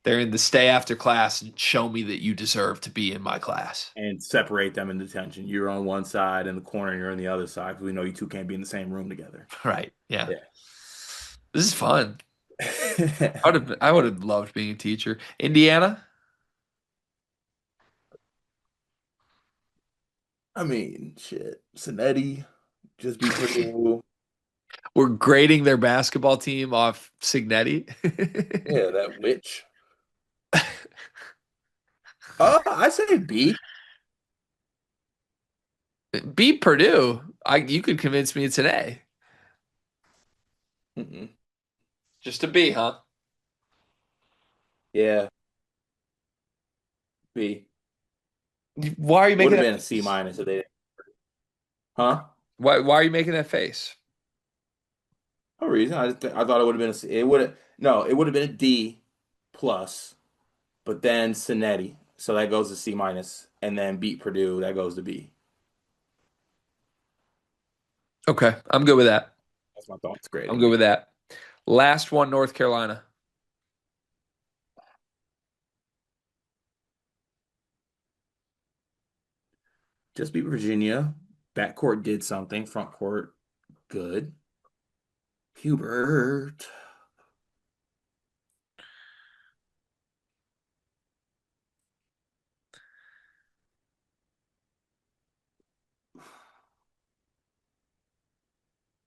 They're in the stay after class and show me that you deserve to be in my class. And separate them in detention. You're on one side in the corner and you're on the other side because we know you two can't be in the same room together. Right. Yeah. Yeah. This is fun. I would have loved being a teacher. Indiana? I mean, shit. Cincinnati, just be Purdue. We're grading their basketball team off Signetti. Yeah, that witch. I say B. Beat Purdue. You could convince me it's an A. Mm-mm. Just a B, huh? Yeah, B. Why are you Would making have that been a C face? minus if they. Huh? Why are you making that face? No reason. I thought it would have been a C. It would have no. It would have been a D plus, but then Cincinnati, so that goes to C minus, and then beat Purdue, that goes to B. Okay, I'm good with that. That's my thoughts I'm grading. good with that. Last one, North Carolina. Just beat Virginia. Backcourt did something. Front court good. Hubert.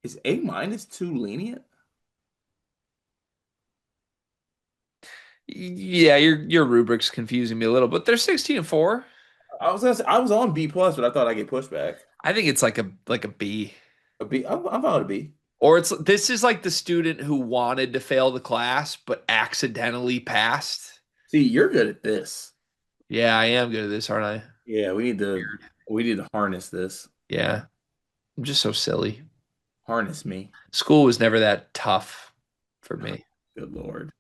Is A minus too lenient? Yeah, your rubric's confusing me a little, but they're 16-4. I was on B plus, but I thought I'd get pushback. I think it's like a B. A B. I'm fine with a B. Or this is like the student who wanted to fail the class but accidentally passed. See, you're good at this. Yeah, I am good at this, aren't I? Yeah, Weird. we need to harness this. Yeah. I'm just so silly. Harness me. School was never that tough for me. Good Lord.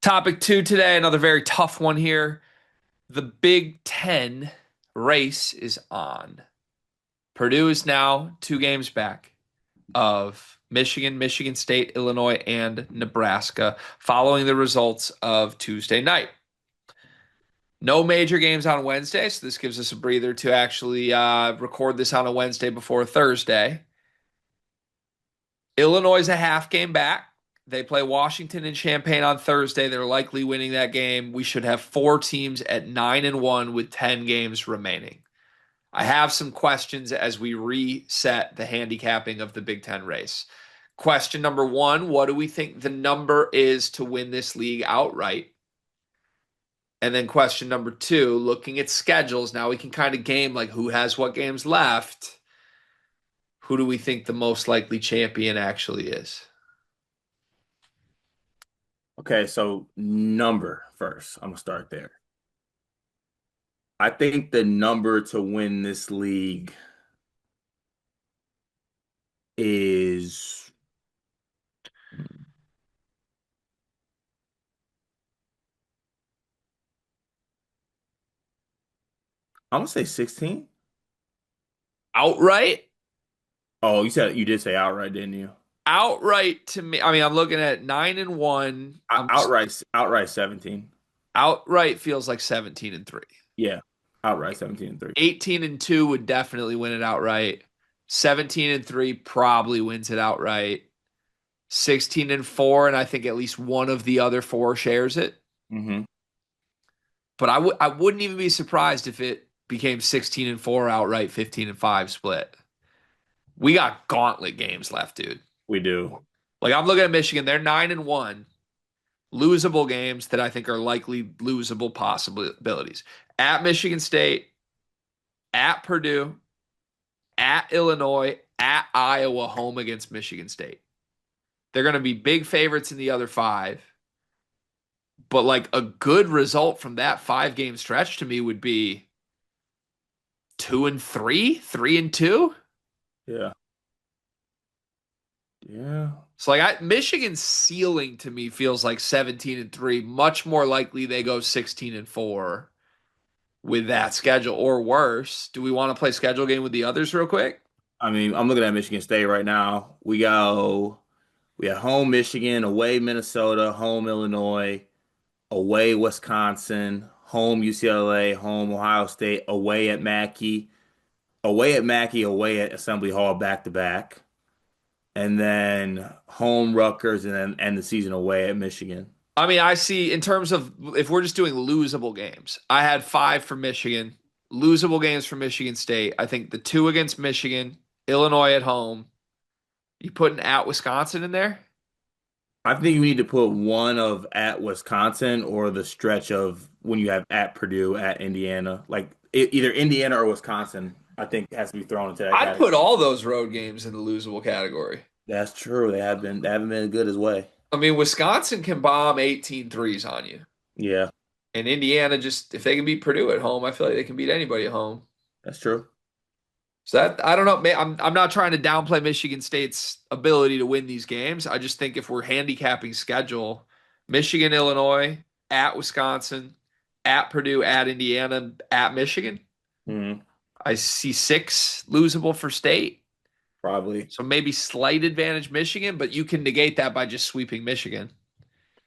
Topic 2 today, another very tough one here. The Big Ten race is on. Purdue is now 2 games back of Michigan, Michigan State, Illinois, and Nebraska following the results of Tuesday night. No major games on Wednesday, so this gives us a breather to actually record this on a Wednesday before Thursday. Illinois is a half game back. They play Washington and Champaign on Thursday. They're likely winning that game. We should have 4 teams at 9-1 with 10 games remaining. I have some questions as we reset the handicapping of the Big Ten race. Question number 1, what do we think the number is to win this league outright? And then question number 2, looking at schedules, now we can kind of game like who has what games left. Who do we think the most likely champion actually is? Okay, so number first. I'm gonna start there. I think the number to win this league is I'm gonna say 16. Outright? Oh, you did say outright, didn't you? Outright to me. I mean, I'm looking at 9-1. Outright 17. Outright feels like 17-3. Yeah, outright 17-3. 18-2 would definitely win it outright. 17-3 probably wins it outright. 16-4, and I think at least one of the other four shares it. Mm-hmm. But I wouldn't even be surprised if it became 16-4 outright, 15-5 split. We got gauntlet games left, dude. We do. Like I'm looking at Michigan, they're 9-1, losable games that I think are likely losable possibilities. At Michigan State, at Purdue, at Illinois, at Iowa, home against Michigan State. They're going to be big favorites in the other five. But like a good result from that 5 game stretch to me would be 2-3, 3-2. Yeah. Yeah. So like Michigan's ceiling to me feels like 17-3. Much more likely they go 16-4 with that schedule or worse. Do we want to play schedule game with the others real quick? I mean, I'm looking at Michigan State right now. We have home Michigan, away Minnesota, home Illinois, away Wisconsin, home UCLA, home Ohio State, away at Assembly Hall back to back, and then home Rutgers, and then end the season away at Michigan. I mean, I see in terms of if we're just doing losable games, I had 5 for Michigan, losable games for Michigan State. I think the 2 against Michigan, Illinois at home. You putting at Wisconsin in there? I think you need to put one of at Wisconsin or the stretch of when you have at Purdue, at Indiana, like either Indiana or Wisconsin. I think has to be thrown into that I'd put category. all those road games in the losable category. That's true. They haven't been good as way. I mean, Wisconsin can bomb 18 threes on you. Yeah, And Indiana, just if they can beat Purdue at home, I feel like they can beat anybody at home. that's true. So that I don't know. I'm not trying to downplay Michigan State's ability to win these games. I just think if we're handicapping schedule, Michigan, Illinois, at Wisconsin, at Purdue, at Indiana, at Michigan, Hmm. I see 6 losable for state. Probably So maybe slight advantage Michigan, but you can negate that by just sweeping Michigan,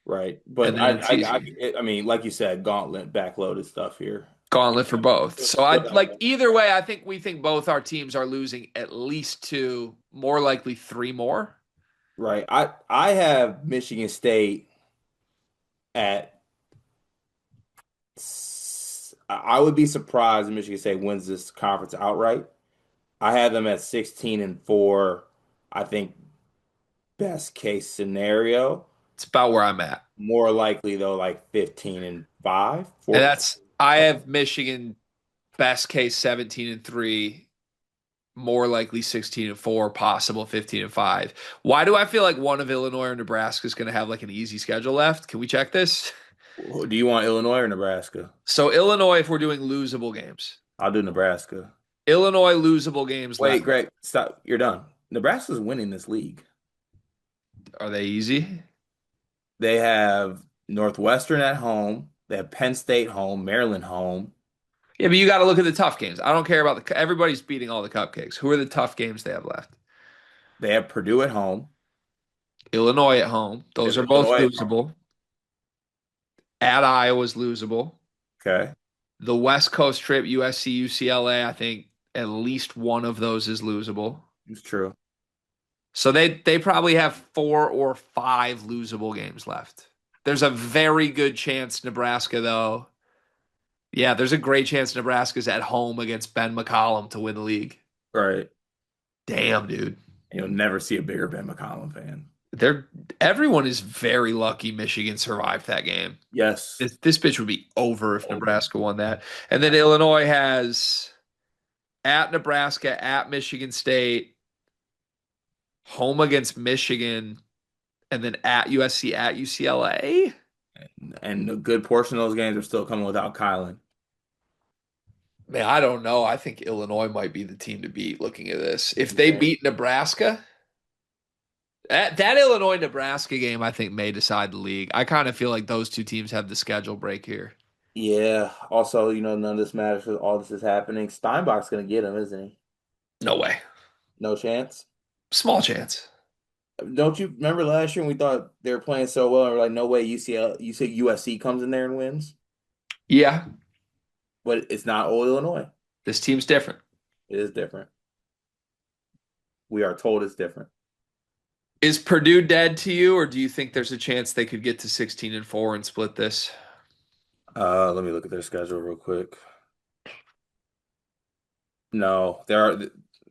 right, and but then it's easy. I mean, like you said, gauntlet backloaded stuff here. Gauntlet for both. So I Still like got- either way. I think we think both our teams are losing at least 2, more likely 3 more. Right. I have Michigan State at. I would be surprised if Michigan State wins this conference outright. I have them at 16-4. I think best case scenario. It's about where I'm at. More likely though, like 15-5. And 14. that's I have Michigan best case 17-3, more likely 16-4, possible 15-5. Why do I feel like one of Illinois or Nebraska is going to have like an easy schedule left? Can we check this? Do you want Illinois or Nebraska? So Illinois, if we're doing losable games, I'll do Nebraska. Illinois losable games Wait, left. Greg, stop. You're done. Nebraska's winning this league. Are they easy? They have Northwestern at home. They have Penn State home, Maryland home. Yeah, but you got to look at the tough games. I don't care about everybody's beating all the cupcakes. Who are the tough games they have left? They have Purdue at home. Illinois at home. They Those have are both Illinois at home. losable. At Iowa's losable. Okay. The West Coast trip, USC, UCLA, I think at least one of those is losable. It's true. So they probably have 4 or 5 losable games left. There's a very good chance Nebraska, though. Yeah, there's a great chance Nebraska's at home against Ben McCollum to win the league. Right. Damn, dude. You'll never see a bigger Ben McCollum fan. They're everyone is very lucky Michigan survived that game. Yes. This bitch would be over if Oh, Nebraska won that. And then Illinois has at Nebraska, at Michigan State, home against Michigan, and then at USC, at UCLA. and a good portion of those games are still coming without Kylan. Man, I don't know. I think Illinois might be the team to beat looking at this. If they beat Nebraska, that Illinois Nebraska game, I think may decide the league. I kind of feel like those two teams have the schedule break here. Yeah. Also, none of this matters because all this is happening. Steinbach's gonna get him, isn't he? No way. No chance. Small chance. Don't you remember last year when we thought they were playing so well and we're like, no way USC comes in there and wins? Yeah, But it's not old Illinois. this team's different. It is different. We are told it's different. Is Purdue dead to you, or do you think there's a chance they could get to 16-4 and split this? Let me look at their schedule real quick. No, there are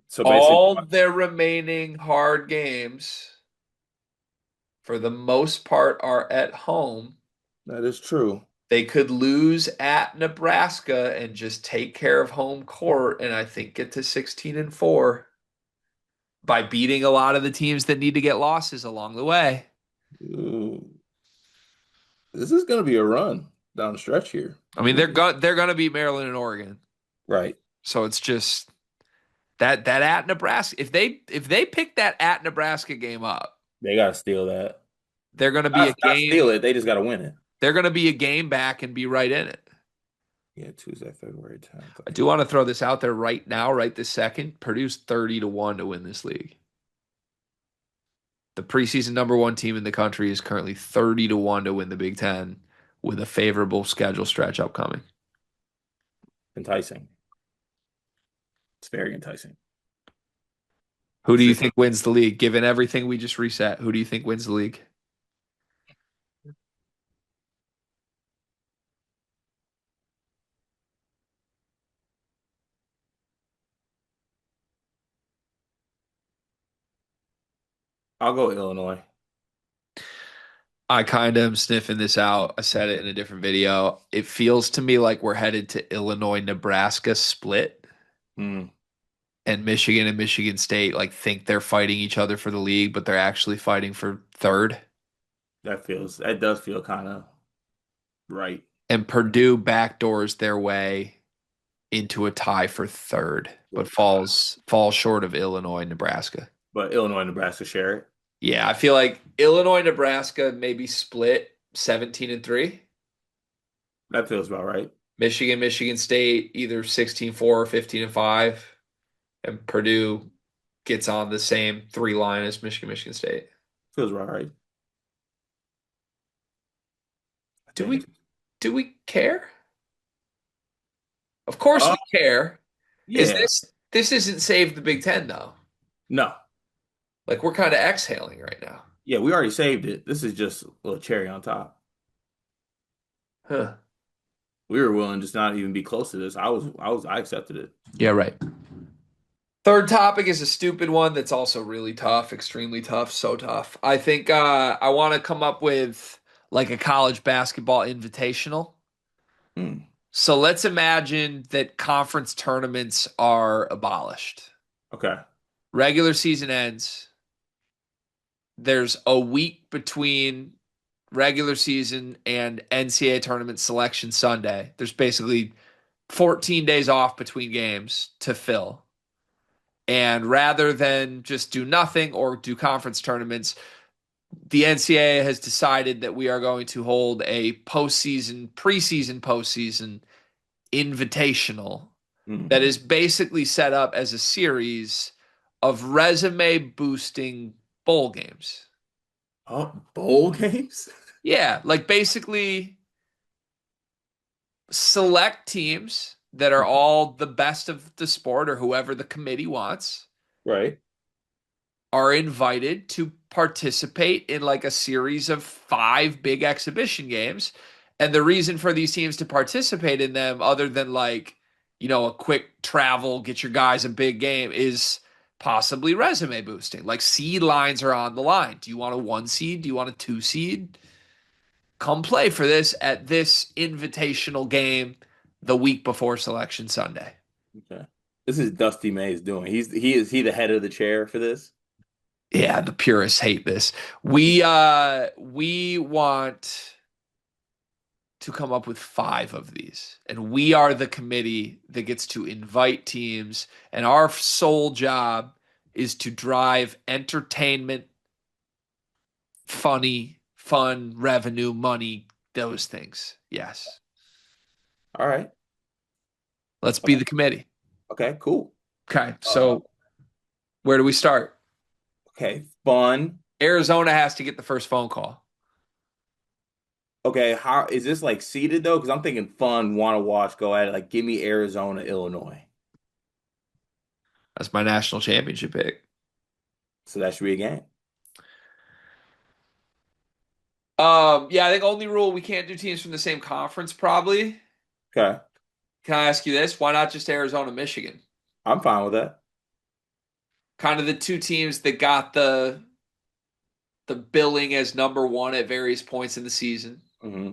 so basically All their remaining hard games, for the most part, are at home. that is true. They could lose at Nebraska and just take care of home court, and I think get to 16-4 by beating a lot of the teams that need to get losses along the way. Ooh, this is gonna be a run down the stretch here. I mean, they're gonna beat Maryland and Oregon, Right. so it's just that at Nebraska. If they pick that at Nebraska game up, They gotta steal that. they're gonna be a Not game. steal it. They just gotta win it. They're gonna be a game back and be right in it. Yeah, Tuesday, February 10th. I Okay. do want to throw this out there right now, right this second. Purdue's 30-1 to win this league. The preseason number one team in the country is currently 30-1 to win the Big Ten with a favorable schedule stretch upcoming. Enticing. It's very enticing. Who do you Six. think wins the league? Given everything we just reset, who do you think wins the league? I'll go Illinois. I kind of am sniffing this out. I said it in a different video. It feels to me like we're headed to Illinois, Nebraska split, Hmm. and Michigan and Michigan State like think they're fighting each other for the league, but they're actually fighting for third. That does feel kind of right. And Purdue backdoors their way into a tie for third, To a but tie. falls short of Illinois, Nebraska. But Illinois and Nebraska share it. Yeah, I feel like Illinois, Nebraska maybe split 17-3. That feels about right. Michigan, Michigan State either 16-4 or 15-5. And Purdue gets on the same three line as Michigan, Michigan State. Feels about right. I Do think. we do we care? Of course Uh, we care. Is yeah. this isn't save the Big Ten though? No. Like we're kind of exhaling right now. Yeah, we already saved it. This is just a little cherry on top. Huh. We were willing to not even be close to this. I accepted it. Yeah, right. Third topic is a stupid one that's also really tough, extremely tough, so tough. I think I want to come up with like a college basketball invitational. Hmm. So let's imagine that conference tournaments are abolished. Okay. Regular season ends. There's a week between regular season and NCAA tournament selection Sunday. There's basically 14 days off between games to fill. And rather than just do nothing or do conference tournaments, the NCAA has decided that we are going to hold a preseason, postseason invitational that Hmm. is basically set up as a series of resume boosting bowl games. Oh, bowl games? Yeah, like basically select teams that are all the best of the sport or whoever the committee wants Right. are invited to participate in like a series of five big exhibition games. And the reason for these teams to participate in them, other than like, a quick travel, get your guys a big game, is possibly resume boosting. Like seed lines are on the line. Do you want a one seed? Do you want a two seed? Come play for this at this invitational game the week before Selection Sunday. Okay. This is Dusty May's doing. He the head of the chair for this? Yeah, the purists hate this. We want to come up with five of these, and we are the committee that gets to invite teams, and our sole job is to drive entertainment, fun revenue, money, those things. Yes. All right. Let's be Okay. the committee. Okay. Cool. Okay, Uh, so where do we start? okay. Fun. Arizona has to get the first phone call. Okay. How is this like seeded though? Because I'm thinking fun, want to watch, go at it. Like, give me Arizona, Illinois. That's my national championship pick. So that should be a game. Yeah, I think only rule we can't do teams from the same conference, probably. Okay. Can I ask you this? Why not just Arizona, Michigan? I'm fine with that. Kind of the two teams that got the billing as number one at various points in the season. Hmm.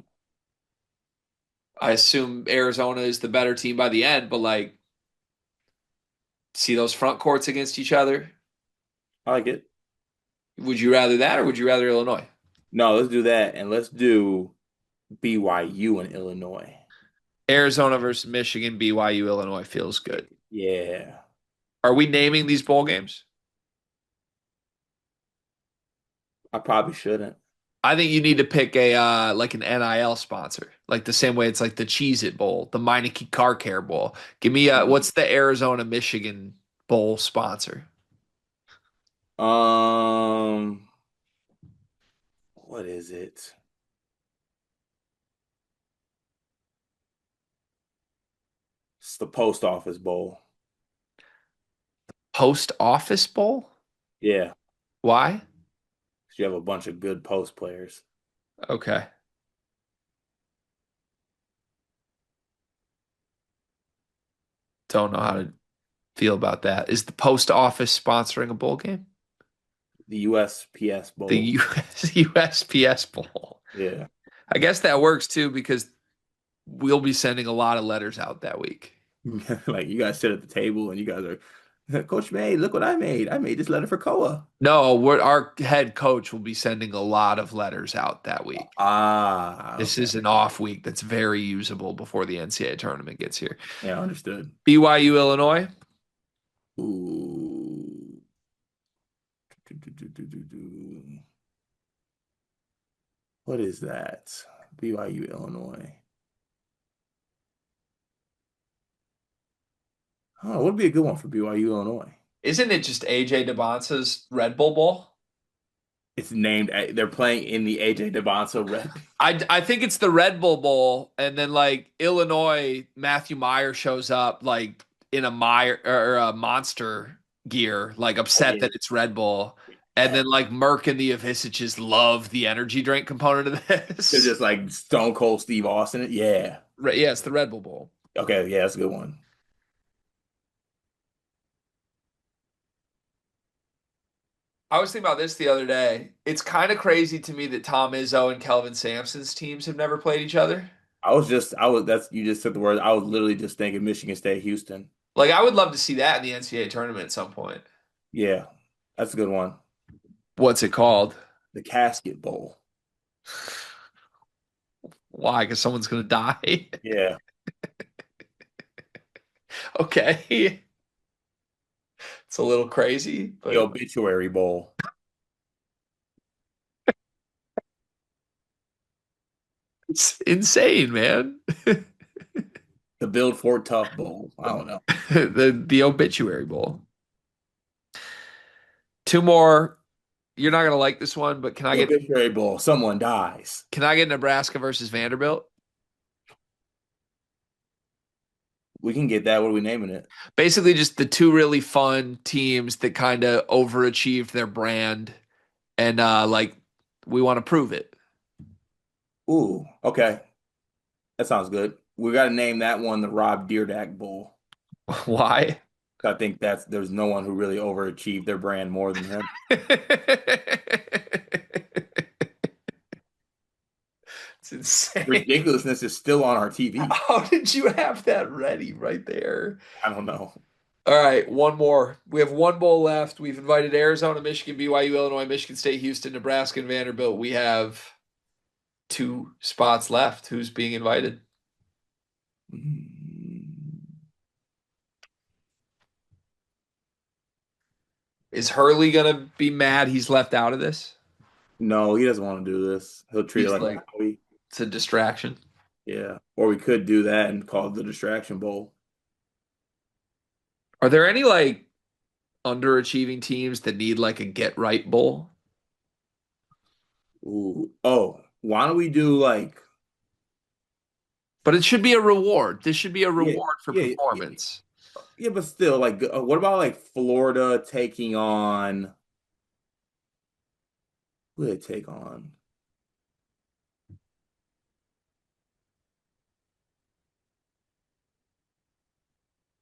I assume Arizona is the better team by the end, but like, see those front courts against each other? I like it. Would you rather that or would you rather Illinois? No, let's do that, and let's do BYU and Illinois. Arizona versus Michigan, BYU, Illinois feels good. Yeah. Are we naming these bowl games? I probably shouldn't. I think you need to pick a like an NIL sponsor, like the same way it's like the Cheez It Bowl, the Meineke Car Care Bowl. Give me what's the Arizona Michigan Bowl sponsor? Um, what is it? It's the Post Office Bowl. Post Office Bowl? Yeah, Why? 'cause you have a bunch of good post players. Okay. Don't know how to feel about that. Is the Post Office sponsoring a bowl game? The USPS The Bowl. USPS Bowl. Yeah. I guess that works too because we'll be sending a lot of letters out that week. Like you guys sit at the table and you guys are, Coach May, look what I made. I made this letter for Koa. No, our head coach will be sending a lot of letters out that week. Ah, This okay. is an off week that's very usable before the NCAA tournament gets here. Yeah, understood. BYU, Illinois. Ooh. Do. What is that? BYU, Illinois. Oh, what would be a good one for BYU, Illinois? Isn't it just AJ DeBonsa's Red Bull Bowl? It's named, they're playing in the AJ DeBonsa Red. I think it's the Red Bull Bowl, and then like Illinois, Matthew Meyer shows up like in a Meyer or a Monster gear, like Oh, upset yeah. that it's Red Bull, and Yeah. then like Merck and the Avicii's love the energy drink component of They're this. just like Stone Cold Steve Austin. Yeah. Right, yeah, it's the Red Bull Bowl. Okay. Yeah, that's a good one. I was thinking about this the other day. It's kind of crazy to me that Tom Izzo and Kelvin Sampson's teams have never played each other. You just took the word. I was literally just thinking Michigan State, Houston. Like, I would love to see that in the NCAA tournament at some point. Yeah, that's a good one. What's it called? The Casket Bowl. Why? Because someone's going to die? Yeah. Okay. It's a little crazy, The but Obituary Bowl. it's insane, man. The Build Fort Tough Bowl. I don't know. The obituary bowl. Two more. You're not gonna like this one, but The Obituary Bowl. Someone dies. can I get Nebraska versus Vanderbilt? We can get that. What are we naming it? Basically, just the two really fun teams that kind of overachieved their brand, and like we want to prove it. Ooh, okay. That sounds good. We got to name that one the Rob Deerdak Bowl. Why? I think there's no one who really overachieved their brand more than him. It's insane. Ridiculousness is still on our TV. How did you have that ready right there? I don't know. All right, one more. We have one bowl left. We've invited Arizona, Michigan, BYU, Illinois, Michigan State, Houston, Nebraska, and Vanderbilt. We have two spots left. Who's being invited? Mm. Is Hurley gonna be mad he's left out of this? No, he doesn't want to do this. He'll treat it He's like like, Maui. it's a distraction. Yeah. Or we could do that and call it the Distraction Bowl. Are there any like underachieving teams that need like a get right bowl? Ooh. Oh, why don't we do like But it should be a reward. This should be a yeah, reward for yeah, performance. yeah, but still, like, what about like Florida taking on who did they take on?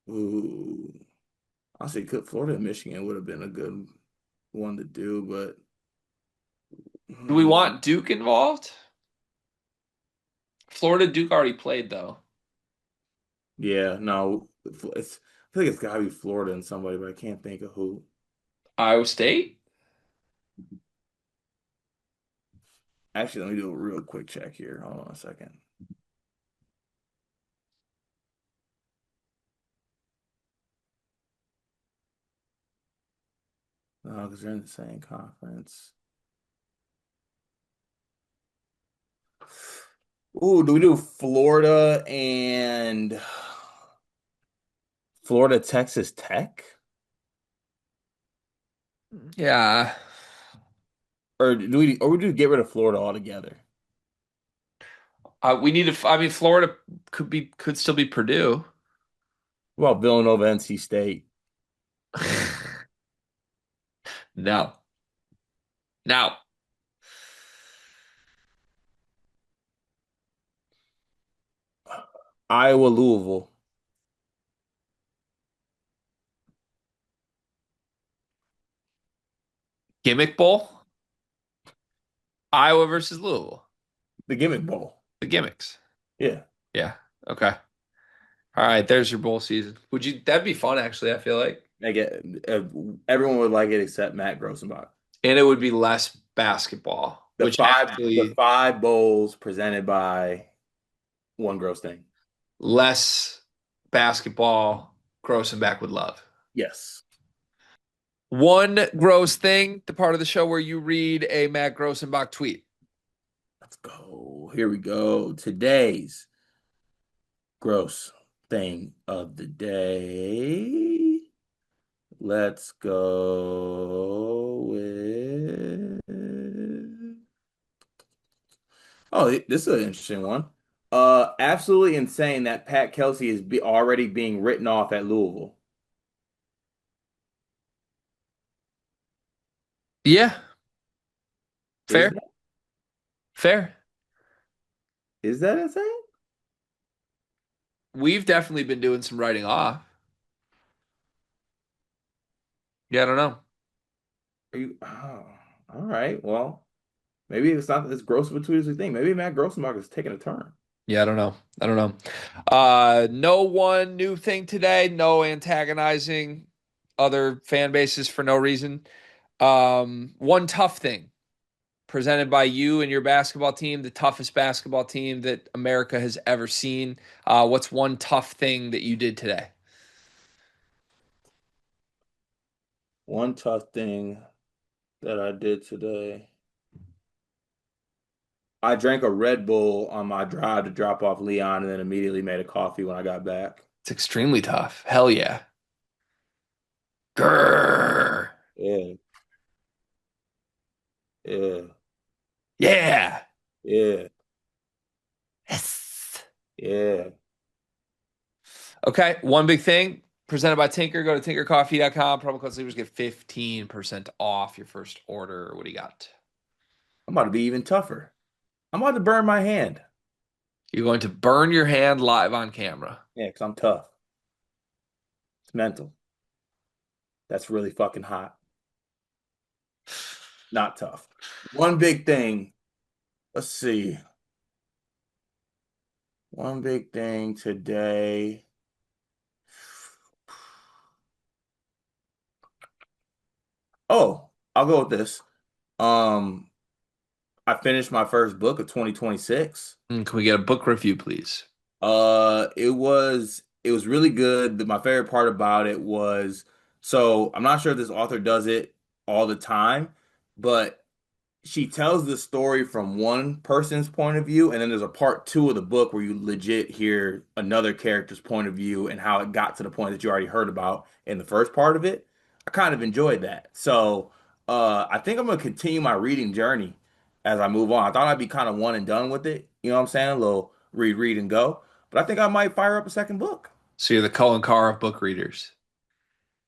Ooh, honestly, could Florida and Michigan would have been a good one to do, but Do we hmm, want Duke involved? Florida Duke already played though. yeah, no, I feel like it's gotta be Florida and somebody, but I can't think of who. Iowa State? Actually, let me do a real quick check here. Hold on a second. No, because they're in the same conference. Ooh, do we do Florida, Texas Tech? Yeah. Or we do get rid of Florida altogether? We need to. I mean, Florida could still be Purdue. What about Villanova, NC State? No, no. Iowa, Louisville. Gimmick Bowl. Iowa versus Louisville. The Gimmick Bowl. The gimmicks. Yeah. Yeah. Okay. All right. There's your bowl season. Would you? That'd be fun, actually. I feel like, I get everyone would like it except Matt Grossenbach. and it would be less basketball, The which five the actually five bowls presented by one gross thing. less basketball. Grossenbach would love. Yes. One gross thing, the part of the show where you read a Matt Grossenbach tweet. Let's go. Here we go. Today's gross thing of the day. Let's go with. Oh, this is an interesting one. Absolutely insane that Pat Kelsey is already being written off at Louisville. Yeah, Is fair, that fair. is that insane? We've definitely been doing some writing off. Yeah, I don't know. Oh, all right. Well, maybe it's not as gross of a tweet as we think. Maybe Matt Grossenbach is taking a turn. Yeah, I don't know. I don't know. No one new thing today. No antagonizing other fan bases for no reason. One tough thing presented by you and your basketball team, the toughest basketball team that America has ever seen. What's one tough thing that you did today? One tough thing that I did today. I drank a Red Bull on my drive to drop off Leon and then immediately made a coffee when I got back. It's extremely tough. Hell yeah. Grrr. Yeah, yeah, Yeah. yeah, Yes. yeah. Okay, one big thing presented by Tinker. Go to tinkercoffee.com. Promo code Sleepers get 15% off your first order. What do you got? I'm about to be even tougher. I'm about to burn my hand. You're going to burn your hand live on camera. Yeah, because I'm tough. It's mental. That's really fucking hot. Not tough. One big thing. Let's see. One big thing today. Oh, I'll go with this. Um, I finished my first book of 2026. Can we get a book review, please? It was really good. My favorite part about it was so I'm not sure if this author does it all the time, but she tells the story from one person's point of view, and then there's a part two of the book where you legit hear another character's point of view and how it got to the point that you already heard about in the first part of it. I kind of enjoyed that. So I think I'm gonna continue my reading journey as I move on. I thought I'd be kind of one and done with it. You know what I'm saying? A little read, read, and go. But I think I might fire up a second book. So you're the Cullen Carr of book readers.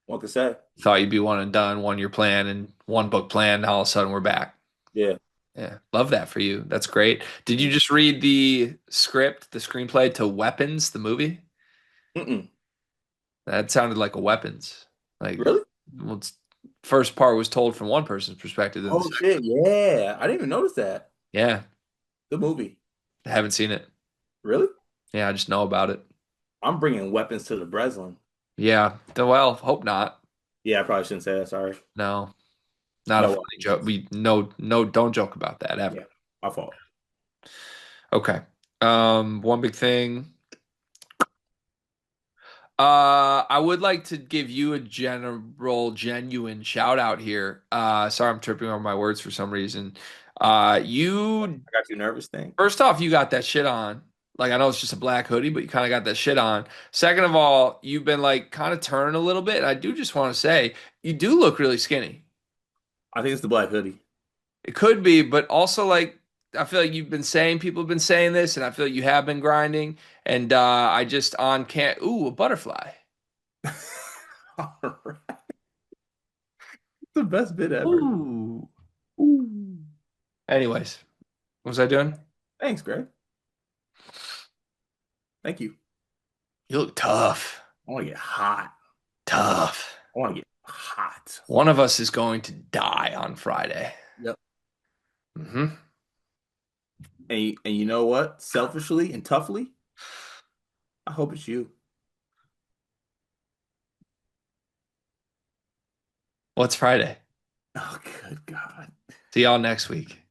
What to say? Thought you'd be one and done, one year plan and one book plan. Now all of a sudden we're back. Yeah. Yeah, love that for you. That's great. Did you just read the script, the screenplay to Weapons, the movie? Mm-mm. That sounded like a Weapons. Like, Really? well, first part was told from one person's perspective, then the Oh second. shit, yeah. I didn't even notice that. Yeah, Good movie. I haven't seen it. Really? Yeah, I just know about it. I'm bringing weapons to the Breslin. Yeah, well, hope not. Yeah, I probably shouldn't say that. Sorry. No, not a No funny joke. weapons. We no, don't joke about that ever. Yeah, my fault. Okay. One big thing. I would like to give you a genuine shout out here. Sorry, I'm tripping over my words for some reason. You I got you nervous thing. First off, you got that shit on. Like, I know it's just a black hoodie, but you kind of got that shit on. Second of all, you've been like kind of turning a little bit. And I do just want to say you do look really skinny. I think it's the black hoodie. It could be, but also like I feel like you've been saying people have been saying this, and I feel like you have been grinding. And I just on can't. Ooh, a butterfly. All right. The best bit ever. Ooh. Ooh. Anyways, what was I doing? Thanks, Greg. Thank you. You look tough. I want to get hot. Tough. I want to get hot. One of us is going to die on Friday. Yep. Hmm. And you know what? Selfishly and toughly, I hope it's you. What's Friday? Oh, good God. See y'all next week.